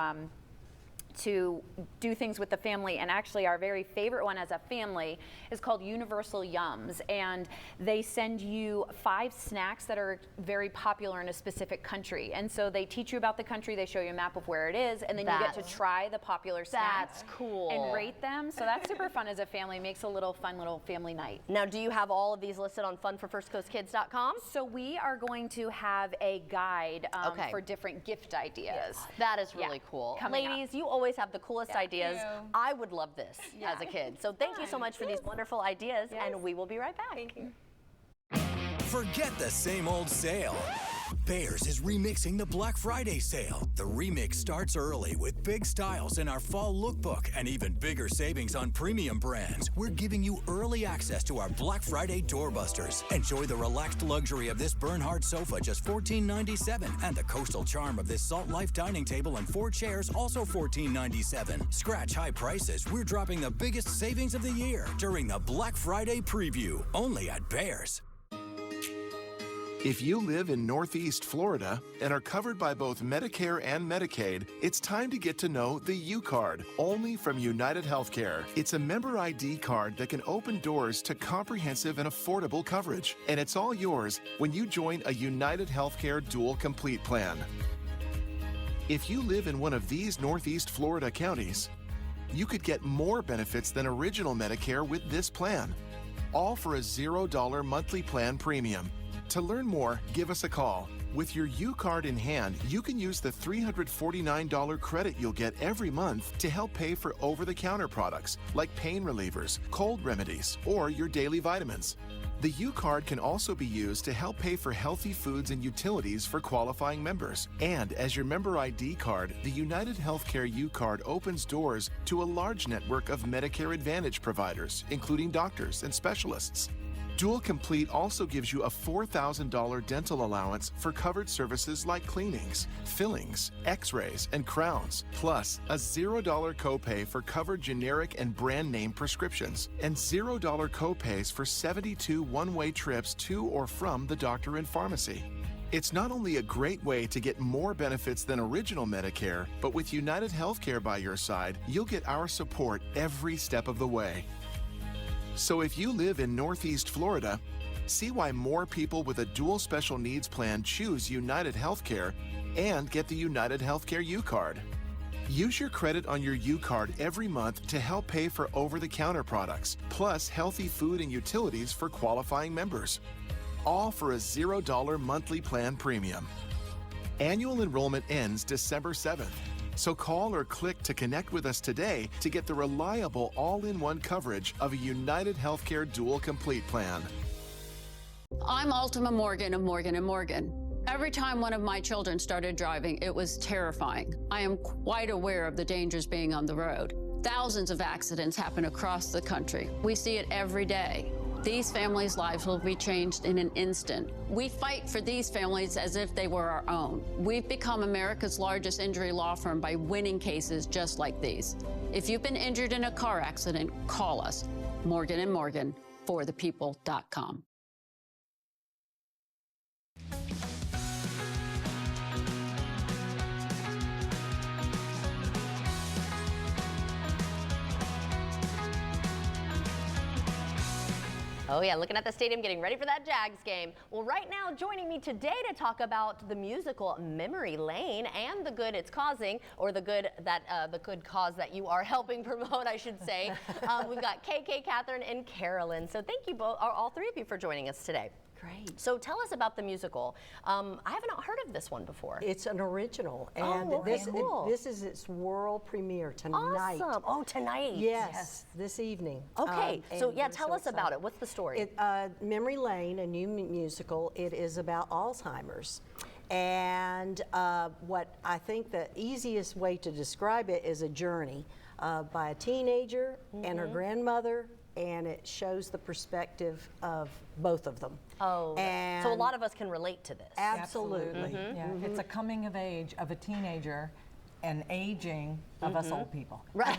do things with the family. And actually our very favorite one as a family is called Universal Yums, and they send you 5 snacks that are very popular in a specific country. And so they teach you about the country, they show you a map of where it is, and then you get to try the popular snacks. That's cool. And rate them. So that's super fun as a family. Makes a fun little family night. Now, do you have all of these listed on funforfirstcoastkids.com? So we are going to have a guide for different gift ideas. Yes. That is really cool. Ladies, you always have the coolest ideas. I would love this as a kid. So thank you so much for these wonderful ideas, and we will be right back. Thank you. Forget the same old sale. Bears is remixing the Black Friday sale. The remix starts early with big styles in our fall lookbook and even bigger savings on premium brands. We're giving you early access to our Black Friday doorbusters. Enjoy the relaxed luxury of this Bernhard sofa, just $14.97, and the coastal charm of this Salt Life dining table and 4 chairs, also $14.97. Scratch high prices. We're dropping the biggest savings of the year during the Black Friday preview, only at Bears. If you live in Northeast Florida and are covered by both Medicare and Medicaid, it's time to get to know the U-Card, only from United Healthcare. It's a member ID card that can open doors to comprehensive and affordable coverage. And it's all yours when you join a United Healthcare Dual Complete plan. If you live in one of these Northeast Florida counties, you could get more benefits than original Medicare with this plan, all for a $0 monthly plan premium. To learn more, give us a call. With your U-Card in hand, you can use the $349 credit you'll get every month to help pay for over-the-counter products like pain relievers, cold remedies, or your daily vitamins. The U-Card can also be used to help pay for healthy foods and utilities for qualifying members. And as your member ID card, the United Healthcare U-Card opens doors to a large network of Medicare Advantage providers, including doctors and specialists. Dual Complete also gives you a $4,000 dental allowance for covered services like cleanings, fillings, x-rays, and crowns, plus a $0 copay for covered generic and brand name prescriptions, and $0 copays for 72 one-way trips to or from the doctor and pharmacy. It's not only a great way to get more benefits than original Medicare, but with United Healthcare by your side, you'll get our support every step of the way. So if you live in Northeast Florida, see why more people with a dual special needs plan choose United Healthcare and get the United Healthcare U-Card. Use your credit on your U-Card every month to help pay for over-the-counter products, plus healthy food and utilities for qualifying members. All for a $0 monthly plan premium. Annual enrollment ends December 7th. So call or click to connect with us today to get the reliable all-in-one coverage of a United Healthcare Dual Complete plan. I'm Ultima Morgan of Morgan & Morgan. Every time one of my children started driving, it was terrifying. I am quite aware of the dangers being on the road. Thousands of accidents happen across the country. We see it every day. These families' lives will be changed in an instant. We fight for these families as if they were our own. We've become America's largest injury law firm by winning cases just like these. If you've been injured in a car accident, call us. Morgan & Morgan, forthepeople.com. Oh yeah, looking at the stadium, getting ready for that Jags game. Well, right now, joining me today to talk about the musical Memory Lane and the good it's causing, or the good cause that you are helping promote, I should say. We've got KK, Catherine, and Carolyn. So thank you both, or all three of you, for joining us today. Great. So tell us about the musical. I have not heard of this one before. It's an original, and this is its world premiere tonight. Awesome. Oh, tonight. Yes, this evening. Okay, so yeah, tell us about it. What's the story? Memory Lane, a new musical. It is about Alzheimer's. And what I think the easiest way to describe it is a journey by a teenager and her grandmother, and it shows the perspective of both of them. Oh, and so a lot of us can relate to this. Absolutely. Yeah, it's a coming of age of a teenager and aging of us old people. Right.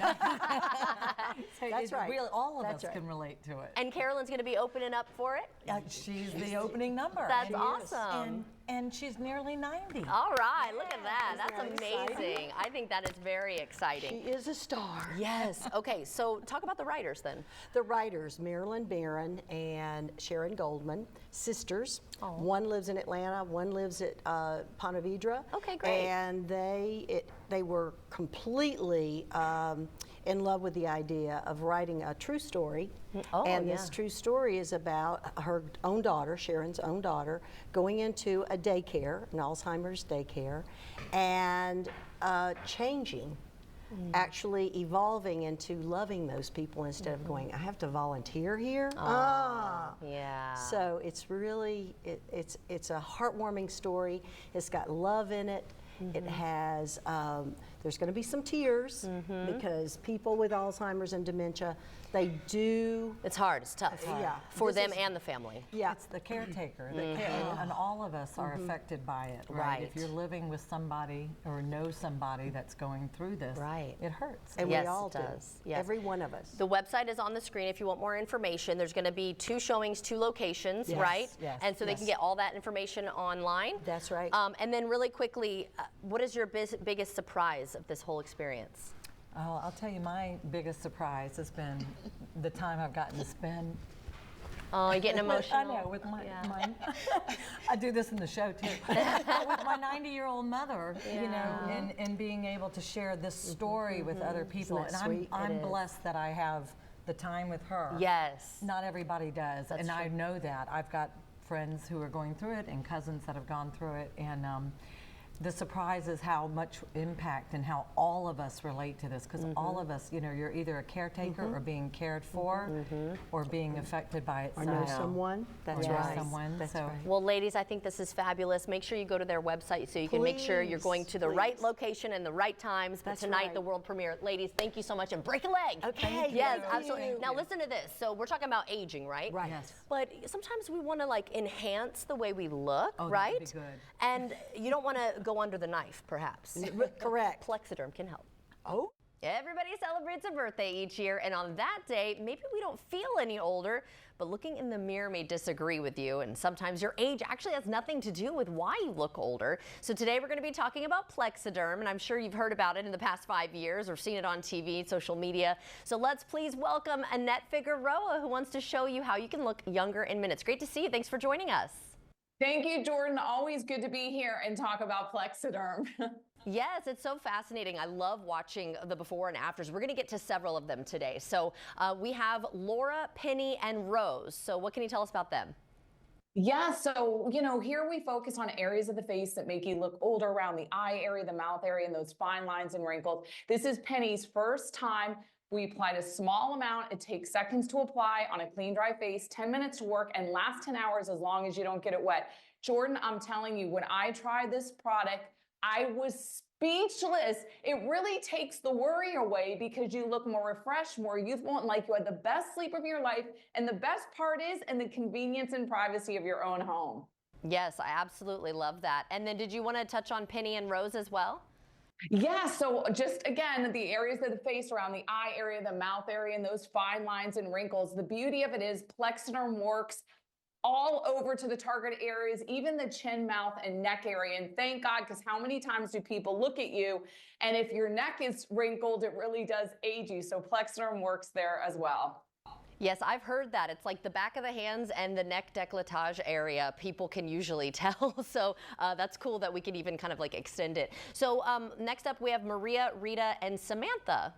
So That's right. Really, all of That's us right. can relate to it. And Carolyn's going to be opening up for it? She's the opening number. That's awesome. And she's nearly 90. All right, look at that. That's amazing. I think that is very exciting. She is a star. Yes. Okay, so talk about the writers then. The writers, Marilyn Barron and Sharon Goldman, sisters. Oh. One lives in Atlanta, one lives at Ponte Vedra. Okay, great. And they were completely in love with the idea of writing a true story. And this true story is about her own daughter, Sharon's own daughter, going into a daycare, an Alzheimer's daycare, and changing, actually evolving into loving those people instead of going, I have to volunteer here. Yeah. So it's really, it's a heartwarming story. It's got love in it. It has, there's going to be some tears because people with Alzheimer's and dementia, they do. It's hard, it's tough. Yeah. For them and the family. Yeah. It's the caretaker. And all of us are affected by it, right? If you're living with somebody or know somebody that's going through this, it hurts. And yes, we all it do. does. Yes. Every one of us. The website is on the screen if you want more information. There's going to be 2 showings, 2 locations, right? Yes. And so they can get all that information online. That's right. And then really quickly, what is your biggest surprise of this whole experience? Oh, I'll tell you, my biggest surprise has been the time I've gotten to spend. Oh, you're getting emotional. I know, with my I do this in the show too. With my 90-year-old mother, you know, and being able to share this story with other people. Isn't that And sweet? I'm blessed that I have the time with her. Yes. Not everybody does, and I know that. I've got friends who are going through it and cousins that have gone through it, and the surprise is how much impact and how all of us relate to this, because all of us, you're either a caretaker or being cared for or being affected by it. Or know someone. That's right. Someone. That's right. Well, ladies, I think this is fabulous. Make sure you go to their website so you can make sure you're going to the right location and the right times. But tonight, the world premiere. Ladies, thank you so much, and break a leg. Okay. Yes, absolutely. Now listen to this. So we're talking about aging, right? Right. Yes. But sometimes we want to enhance the way we look, Oh, right? that'd be good. And you don't want to go under the knife, perhaps. Correct. Plexiderm can help. Oh. Everybody celebrates a birthday each year, and on that day, maybe we don't feel any older, but looking in the mirror may disagree with you, and sometimes your age actually has nothing to do with why you look older. So today we're going to be talking about Plexiderm, and I'm sure you've heard about it in the past 5 years or seen it on TV, social media. So let's please welcome Annette Figueroa, who wants to show you how you can look younger in minutes. Great to see you. Thanks for joining us. Thank you, Jordan. Always good to be here and talk about Plexiderm. Yes, it's so fascinating. I love watching the before and afters. We're going to get to several of them today. So we have Laura, Penny, and Rose. So what can you tell us about them? Yeah, so, here we focus on areas of the face that make you look older, around the eye area, the mouth area, and those fine lines and wrinkles. This is Penny's first time. We applied a small amount. It takes seconds to apply on a clean, dry face, 10 minutes to work, and lasts 10 hours as long as you don't get it wet. Jordan, I'm telling you, when I tried this product, I was speechless. It really takes the worry away because you look more refreshed, more youthful, and like you had the best sleep of your life. And the best part is in the convenience and privacy of your own home. Yes, I absolutely love that. And then did you want to touch on Penny and Rose as well? Yeah, so just again, the areas of the face around the eye area, the mouth area, and those fine lines and wrinkles. The beauty of it is Plexiderm works all over to the target areas, even the chin, mouth, and neck area. And thank God, because how many times do people look at you, and if your neck is wrinkled, it really does age you. So Plexiderm works there as well. Yes, I've heard that. It's like the back of the hands and the neck décolletage area, people can usually tell. So that's cool that we can even kind of extend it. So next up we have Maria, Rita, and Samantha.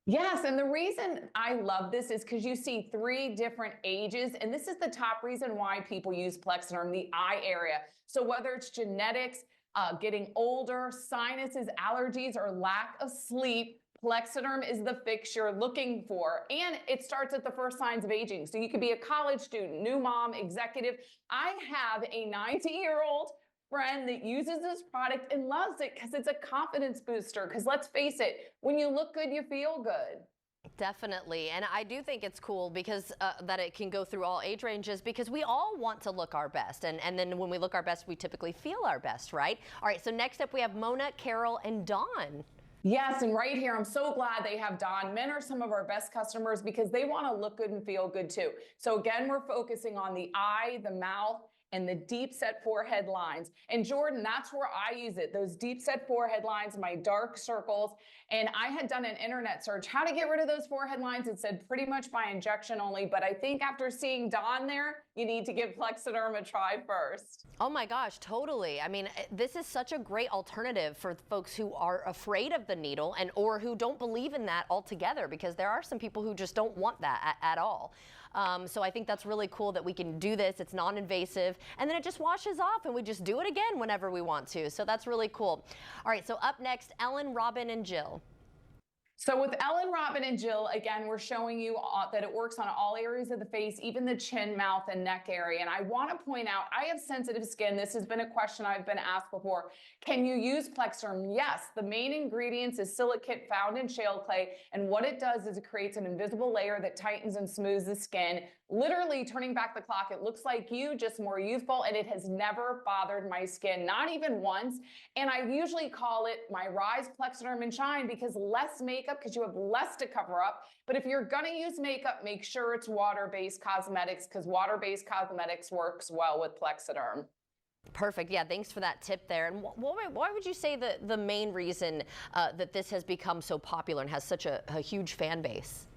Yes, and the reason I love this is because you see 3 different ages, and this is the top reason why people use Plexiderm, the eye area. So whether it's genetics, getting older, sinuses, allergies, or lack of sleep, Plexiderm is the fix you're looking for. And it starts at the first signs of aging. So you could be a college student, new mom, executive. I have a 90-year-old friend that uses this product and loves it because it's a confidence booster. Because let's face it, when you look good, you feel good. Definitely. And I do think it's cool because that it can go through all age ranges, because we all want to look our best. And then when we look our best, we typically feel our best, right? All right, so next up we have Mona, Carol, and Dawn. Yes, and right here, I'm so glad they have Dawn. Men are some of our best customers because they want to look good and feel good too. So again, we're focusing on the eye, the mouth, and the deep set forehead lines. And Jordan, that's where I use it, those deep set forehead lines, my dark circles. And I had done an internet search, how to get rid of those forehead lines. It said pretty much by injection only, but I think after seeing Dawn there, you need to give Plexiderm a try first. Oh my gosh, totally. I mean, this is such a great alternative for folks who are afraid of the needle or who don't believe in that altogether, because there are some people who just don't want that at all. So I think that's really cool that we can do this. It's non-invasive, and then it just washes off and we just do it again whenever we want to. So that's really cool. All right, so up next, Ellen, Robin, and Jill. So with Ellen, Robin, and Jill, again, we're showing you that it works on all areas of the face, even the chin, mouth, and neck area. And I want to point out, I have sensitive skin. This has been a question I've been asked before. Can you use Plexiderm? Yes. The main ingredients is silicate found in shale clay. And what it does is it creates an invisible layer that tightens and smooths the skin. Literally turning back the clock, it looks like you, just more youthful, and it has never bothered my skin, not even once. And I usually call it my Rise Plexiderm and Shine because less makeup, because you have less to cover up. But if you're gonna use makeup, make sure it's water-based cosmetics, because water-based cosmetics works well with Plexiderm. Perfect. Yeah, thanks for that tip there. And why would you say the main reason that this has become so popular and has such a huge fan base?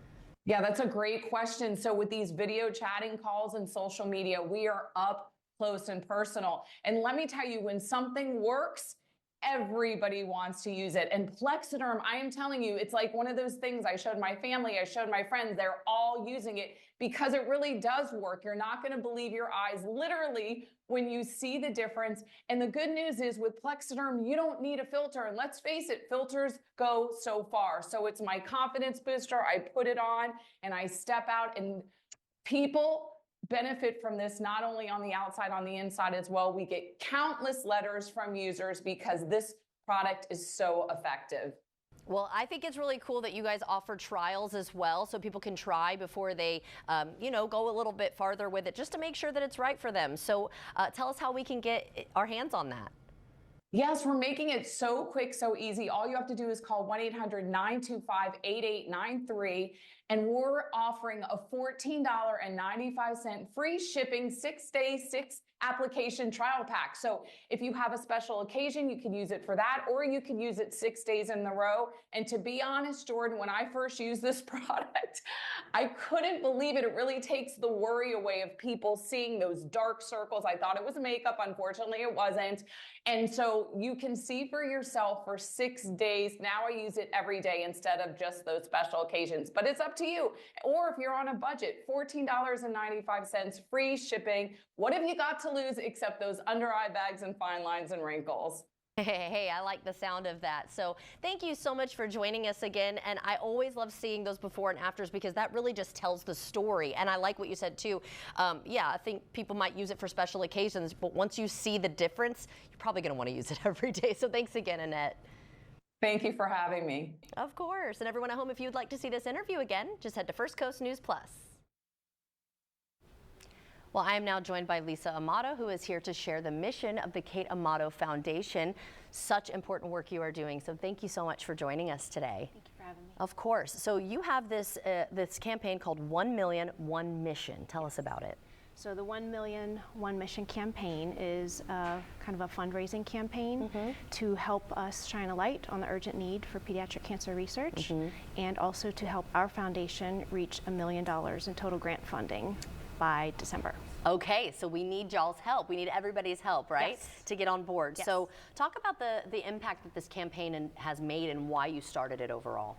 Yeah, that's a great question. So with these video chatting calls and social media, we are up close and personal. And let me tell you, when something works, everybody wants to use it. And Plexiderm, I am telling you, it's like one of those things I showed my family, I showed my friends, they're all using it because it really does work. You're not going to believe your eyes literally when you see the difference. And the good news is with Plexiderm, you don't need a filter. And let's face it, filters go so far. So it's my confidence booster. I put it on and I step out, and people benefit from this not only on the outside, on the inside as well. We get countless letters from users because this product is so effective. Well, I think it's really cool that you guys offer trials as well, so people can try before they, go a little bit farther with it, just to make sure that it's right for them. So tell us how we can get our hands on that. Yes, we're making it so quick, so easy. All you have to do is call 1-800-925-8893, and we're offering a $14.95 free shipping 6-day, 6-application trial pack. So if you have a special occasion, you can use it for that, or you can use it 6 days in a row. And to be honest, Jordan, when I first used this product, I couldn't believe it. It really takes the worry away of people seeing those dark circles. I thought it was makeup. Unfortunately, it wasn't. And so you can see for yourself for 6 days. Now I use it every day instead of just those special occasions. But it's up to you. Or if you're on a budget, $14.95, free shipping. What have you got to lose except those under-eye bags and fine lines and wrinkles? Hey, I like the sound of that. So thank you so much for joining us again. And I always love seeing those before and afters because that really just tells the story. And I like what you said too. I think people might use it for special occasions, but once you see the difference, you're probably going to want to use it every day. So thanks again, Annette. Thank you for having me. Of course. And everyone at home, if you'd like to see this interview again, just head to First Coast News Plus. Well, I am now joined by Lisa Amato, who is here to share the mission of the Kate Amato Foundation. Such important work you are doing. So thank you so much for joining us today. Thank you for having me. Of course. So you have this campaign called 1 Million, 1 Mission. Tell us about it. So the 1 Million, 1 Mission campaign is kind of a fundraising campaign to help us shine a light on the urgent need for pediatric cancer research and also to help our foundation reach $1 million in total grant funding by December. Okay, so we need y'all's help. We need everybody's help, right? Yes. To get on board. Yes. So talk about the impact that this campaign has made and why you started it overall.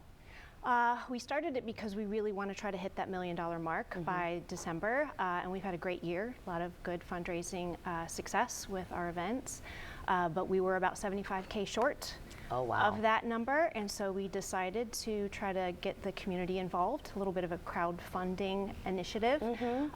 We started it because we really want to try to hit that $1 million mark by December, and we've had a great year, a lot of good fundraising success with our events, but we were about $75K short of that number, and so we decided to try to get the community involved, a little bit of a crowdfunding initiative,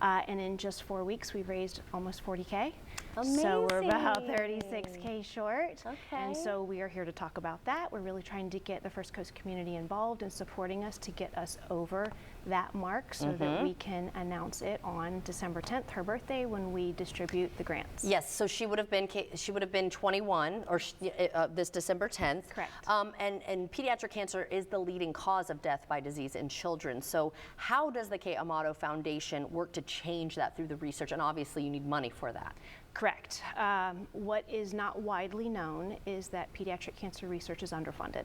and in just 4 weeks we've raised almost $40K. Amazing. So we're about $36K short, okay. And so we are here to talk about that. We're really trying to get the First Coast community involved and supporting us to get us over that mark so that we can announce it on December 10th, her birthday, when we distribute the grants. Yes, so she would have been 21 or this December 10th. Correct. And pediatric cancer is the leading cause of death by disease in children. So how does the Kate Amato Foundation work to change that through the research? And obviously you need money for that. Correct. What is not widely known is that pediatric cancer research is underfunded.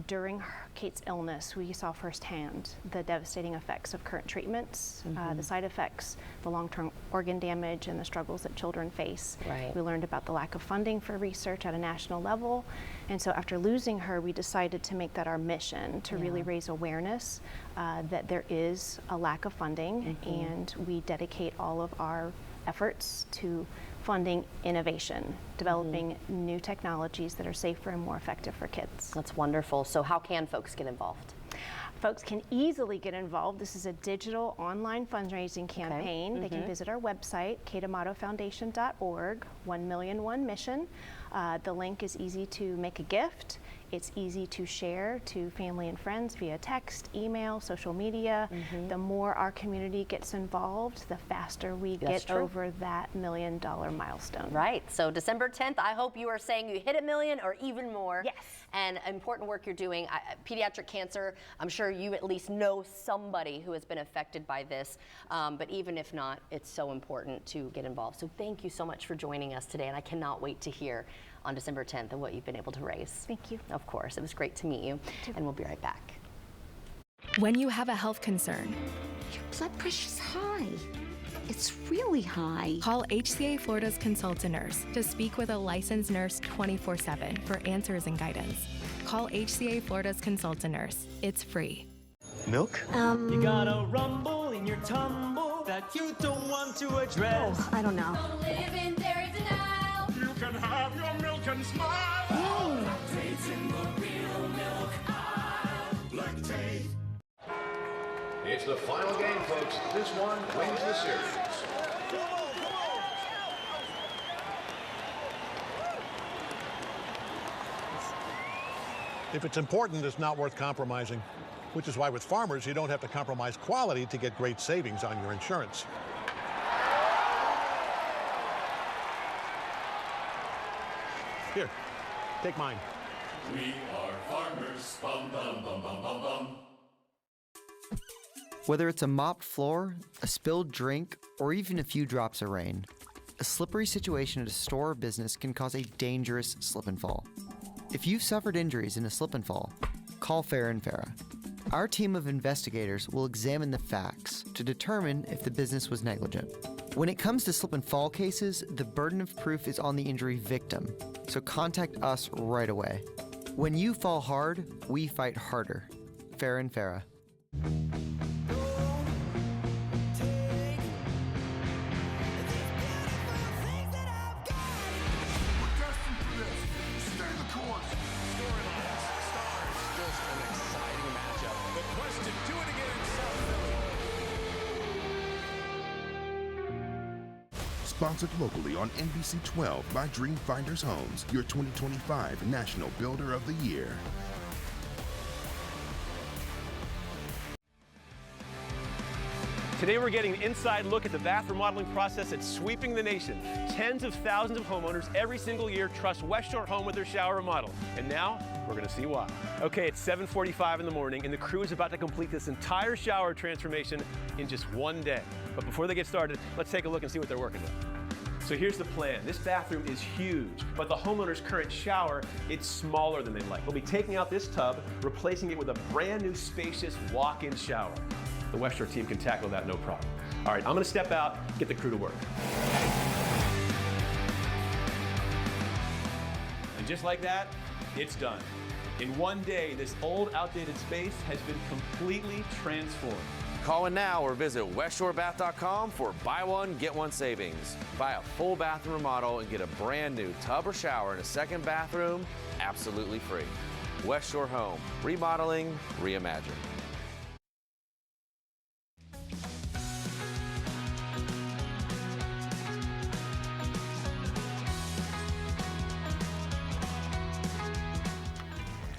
During Kate's illness, we saw firsthand the devastating effects of current treatments, the side effects, the long-term organ damage, and the struggles that children face. Right. We learned about the lack of funding for research at a national level, and so after losing her, we decided to make that our mission, to really raise awareness that there is a lack of funding, and we dedicate all of our efforts to funding innovation, developing new technologies that are safer and more effective for kids. That's wonderful. So how can folks get involved? Folks can easily get involved. This is a digital online fundraising campaign. They can visit our website, kateamatofoundation.org, 1 Million 1 Mission. The link is easy to make a gift. It's easy to share to family and friends via text, email, social media. The more our community gets involved, the faster we get over that $1 million milestone. Right. So December 10th, I hope you are saying you hit $1 million or even more. Yes. And important work you're doing. Pediatric cancer, I'm sure you at least know somebody who has been affected by this. But even if not, it's so important to get involved. So thank you so much for joining us today. And I cannot wait to hear on December 10th and what you've been able to raise. Thank you. Of course. It was great to meet you. And we'll be right back. When you have a health concern, your blood pressure's high. It's really high. Call HCA Florida's Consult a Nurse to speak with a licensed nurse 24/7 for answers and guidance. Call HCA Florida's Consult a Nurse. It's free. Milk? You got a rumble in your tumble that you don't want to address. I don't know. You can have your milk and smile. Lactate's in the real milk aisle. Lactate. It's the final game, folks. This one wins the series. If it's important, it's not worth compromising, which is why with Farmers, you don't have to compromise quality to get great savings on your insurance. Here, take mine. We are farmers. Bum, bum, bum, bum, bum, bum. Whether it's a mopped floor, a spilled drink, or even a few drops of rain, a slippery situation at a store or business can cause a dangerous slip and fall. If you've suffered injuries in a slip and fall, call Farah and Farah. Our team of investigators will examine the facts to determine if the business was negligent. When it comes to slip and fall cases, the burden of proof is on the injury victim, so contact us right away. When you fall hard, we fight harder. Farah and Farah. Sponsored locally on NBC 12 by Dreamfinders Homes, your 2025 National Builder of the Year. Today we're getting an inside look at the bath remodeling process that's sweeping the nation. Tens of thousands of homeowners every single year trust West Shore Home with their shower remodel. And now we're going to see why. Okay, it's 7:45 in the morning and the crew is about to complete this entire shower transformation in just one day. But before they get started, let's take a look and see what they're working with. So here's the plan. This bathroom is huge, but the homeowner's current shower, it's smaller than they'd like. We'll be taking out this tub, replacing it with a brand new spacious walk-in shower. The West Shore team can tackle that no problem. All right, I'm gonna step out, get the crew to work. And just like that, it's done. In one day, this old, outdated space has been completely transformed. Call in now or visit westshorebath.com for buy one, get one savings. Buy a full bathroom remodel and get a brand new tub or shower and a second bathroom absolutely free. West Shore Home, remodeling, reimagined.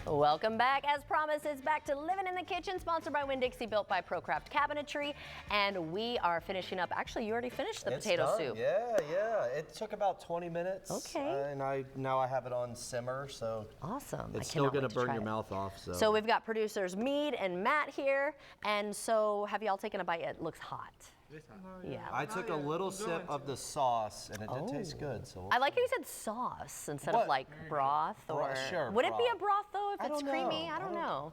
Welcome back. As promised, it's back to Living in the Kitchen, sponsored by Winn-Dixie, built by ProCraft Cabinetry. And we are finishing up. Actually, you already finished the potato soup. Yeah. It took about 20 minutes. Okay. And now I have it on simmer, so. Awesome. It's still going to burn your mouth off. So we've got producers Mead and Matt here. And so have y'all taken a bite yet? It looks hot. Yeah. I took a little sip of the sauce, and it did taste good. So I like how you said sauce instead of like broth, or sure, would it be a broth though if it's creamy? I don't know.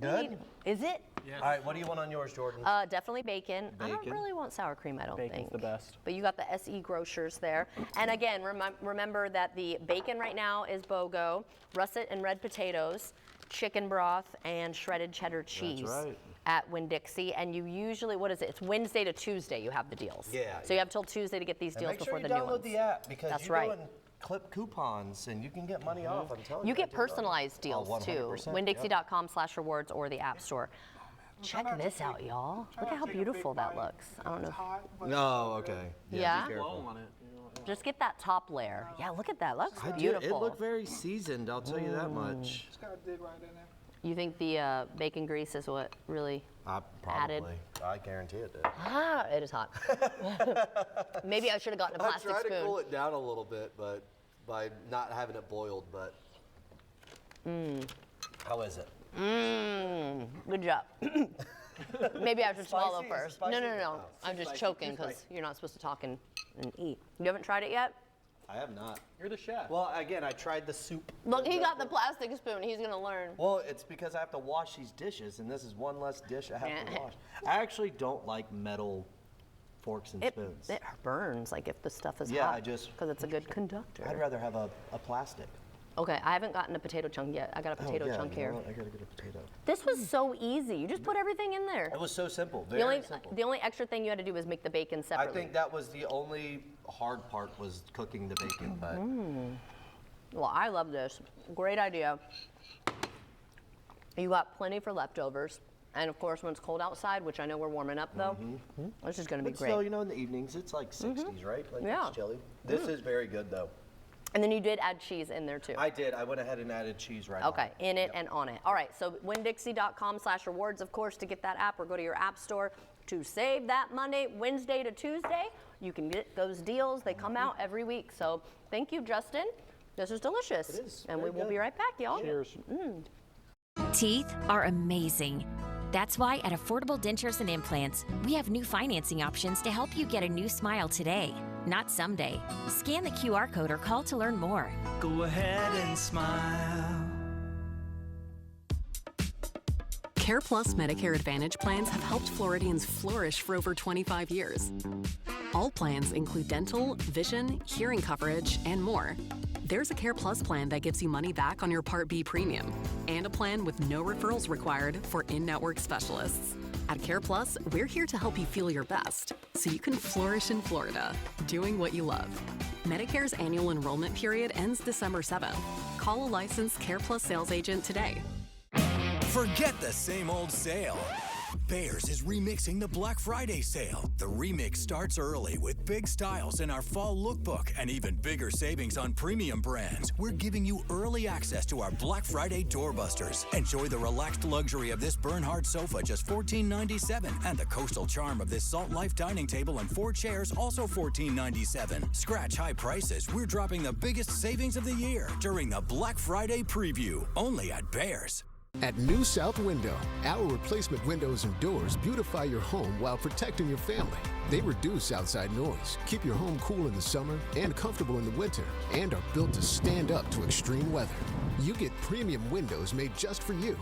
Good? Is it? Yes. All right, what do you want on yours, Jordan? Definitely bacon. I don't really want sour cream, I don't think. Bacon's the best. But you got the SE Grocers there. And again, remember that the bacon right now is BOGO, russet and red potatoes, chicken broth, and shredded cheddar cheese. That's right. At Winn-Dixie, and you usually, what is it? It's Wednesday to Tuesday you have the deals. Yeah. So you have till Tuesday to get these deals before the new ones. Make sure you download the app because That's you right. go and clip coupons and you can get money off. I'm telling you. You get personalized deals too. 100%, Winn-Dixie.com/rewards or the App Store. Check this out, y'all. Look at how beautiful that looks. I don't know. No, okay. Yeah? Be careful. Just get that top layer. Yeah, look at that. Looks I did. beautiful. It looked very seasoned, I'll tell you that much. Just gotta dig right in there. You think the bacon grease is what really added? Probably. I guarantee it did. Ah, it is hot. Maybe I should have gotten a plastic I tried spoon. to cool it down a little bit, but by not having it boiled, but. How is it? Good job. Maybe I should swallow Spicy? Is it first. spicy? No. Oh, I'm just spicy. choking Too because spicy. you're not supposed to talk and eat. You haven't tried it yet? I have not. You're the chef. Well, again, I tried the soup. Look, he got the plastic spoon. He's gonna learn. Well, it's because I have to wash these dishes, and this is one less dish I have to wash. I actually don't like metal forks and It spoons. burns like if the stuff is Yeah, hot. I just- because it's a good conductor. I'd rather have a plastic. Okay, I haven't gotten a potato chunk yet. I got a potato chunk you know here. what? I gotta get a potato. This was so easy. You just put everything in there. It was so simple, The very simple. only extra thing you had to do was make the bacon I separately. think that was the only hard part was cooking the bacon, but Well, I love this. Great idea. You got plenty for leftovers. And of course, when it's cold outside, which I know we're warming up though, this is gonna be but great. still, you know, in the evenings, it's like 60s, right? Like Yeah. it's chilly. This is very good though. And then you did add cheese in there too. I did. I went ahead and added cheese right Okay, in it and on it. All right, so windixie.com/rewards, of course, to get that app, or go to your app store to save that Monday, Wednesday to Tuesday. You can get those deals. They come out every week. So thank you, Justin. This is delicious. It is. And we Very will be good. right back, y'all. Cheers. Teeth are amazing. That's why at Affordable Dentures and Implants, we have new financing options to help you get a new smile today, not someday. Scan the QR code or call to learn more. Go ahead and smile. CarePlus Medicare Advantage plans have helped Floridians flourish for over 25 years. All plans include dental, vision, hearing coverage, and more. There's a CarePlus plan that gives you money back on your Part B premium, and a plan with no referrals required for in-network specialists. At CarePlus, we're here to help you feel your best, so you can flourish in Florida, doing what you love. Medicare's annual enrollment period ends December 7th. Call a licensed CarePlus sales agent today. Forget the same old sale. Bears is remixing the Black Friday sale. The remix starts early with big styles in our fall lookbook and even bigger savings on premium brands. We're giving you early access to our Black Friday doorbusters. Enjoy the relaxed luxury of this Bernhard sofa, just $14.97, and the coastal charm of this Salt Life dining table and 4 chairs, also $14.97. Scratch high prices. We're dropping the biggest savings of the year during the Black Friday preview, only at Bears. At New South Window, our replacement windows and doors beautify your home while protecting your family. They reduce outside noise, keep your home cool in the summer and comfortable in the winter, and are built to stand up to extreme weather. You get premium windows made just for you,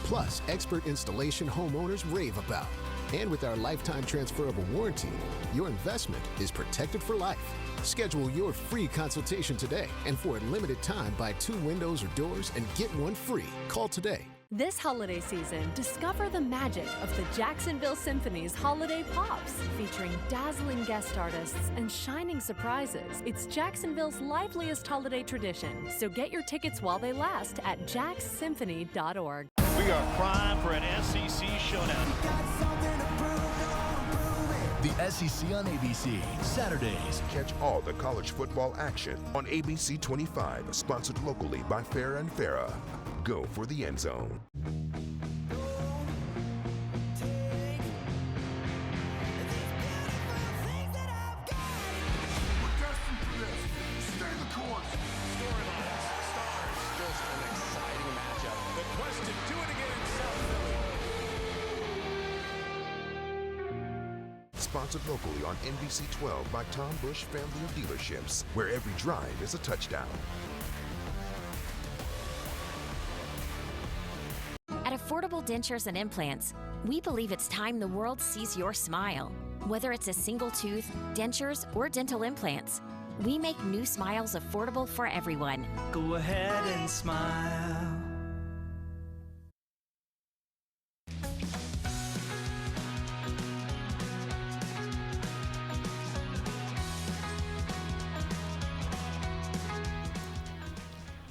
plus expert installation homeowners rave about. And with our lifetime transferable warranty, your investment is protected for life. Schedule your free consultation today, and for a limited time, buy 2 windows or doors and get 1 free. Call today. This holiday season, discover the magic of the Jacksonville Symphony's Holiday Pops, featuring dazzling guest artists and shining surprises. It's Jacksonville's liveliest holiday tradition, so get your tickets while they last at jaxsymphony.org. We are primed for an SEC showdown. The SEC on ABC, Saturdays. Catch all the college football action on ABC 25, sponsored locally by Farrah and Farrah. Go for the end zone. Sponsored locally on NBC 12 by Tom Bush Family of Dealerships, where every drive is a touchdown. At Affordable Dentures and Implants, we believe it's time the world sees your smile. Whether it's a single tooth, dentures, or dental implants, we make new smiles affordable for everyone. Go ahead and smile.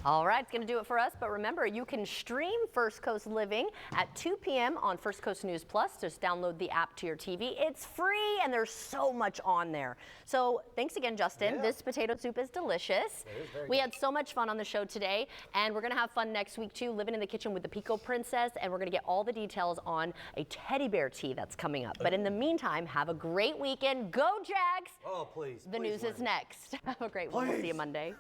All right, it's going to do it for us. But remember, you can stream First Coast Living at 2 p.m. on First Coast News Plus. Just download the app to your TV. It's free, and there's so much on there. So thanks again, Justin. Yeah. This potato soup is delicious. It is very We good. had so much fun on the show today, and we're going to have fun next week, too, living in the kitchen with the Pico Princess, and we're going to get all the details on a teddy bear tea that's coming up. But in the meantime, have a great weekend. Go, Jags! Oh, please. The news is next. Have a great one. We'll see you Monday.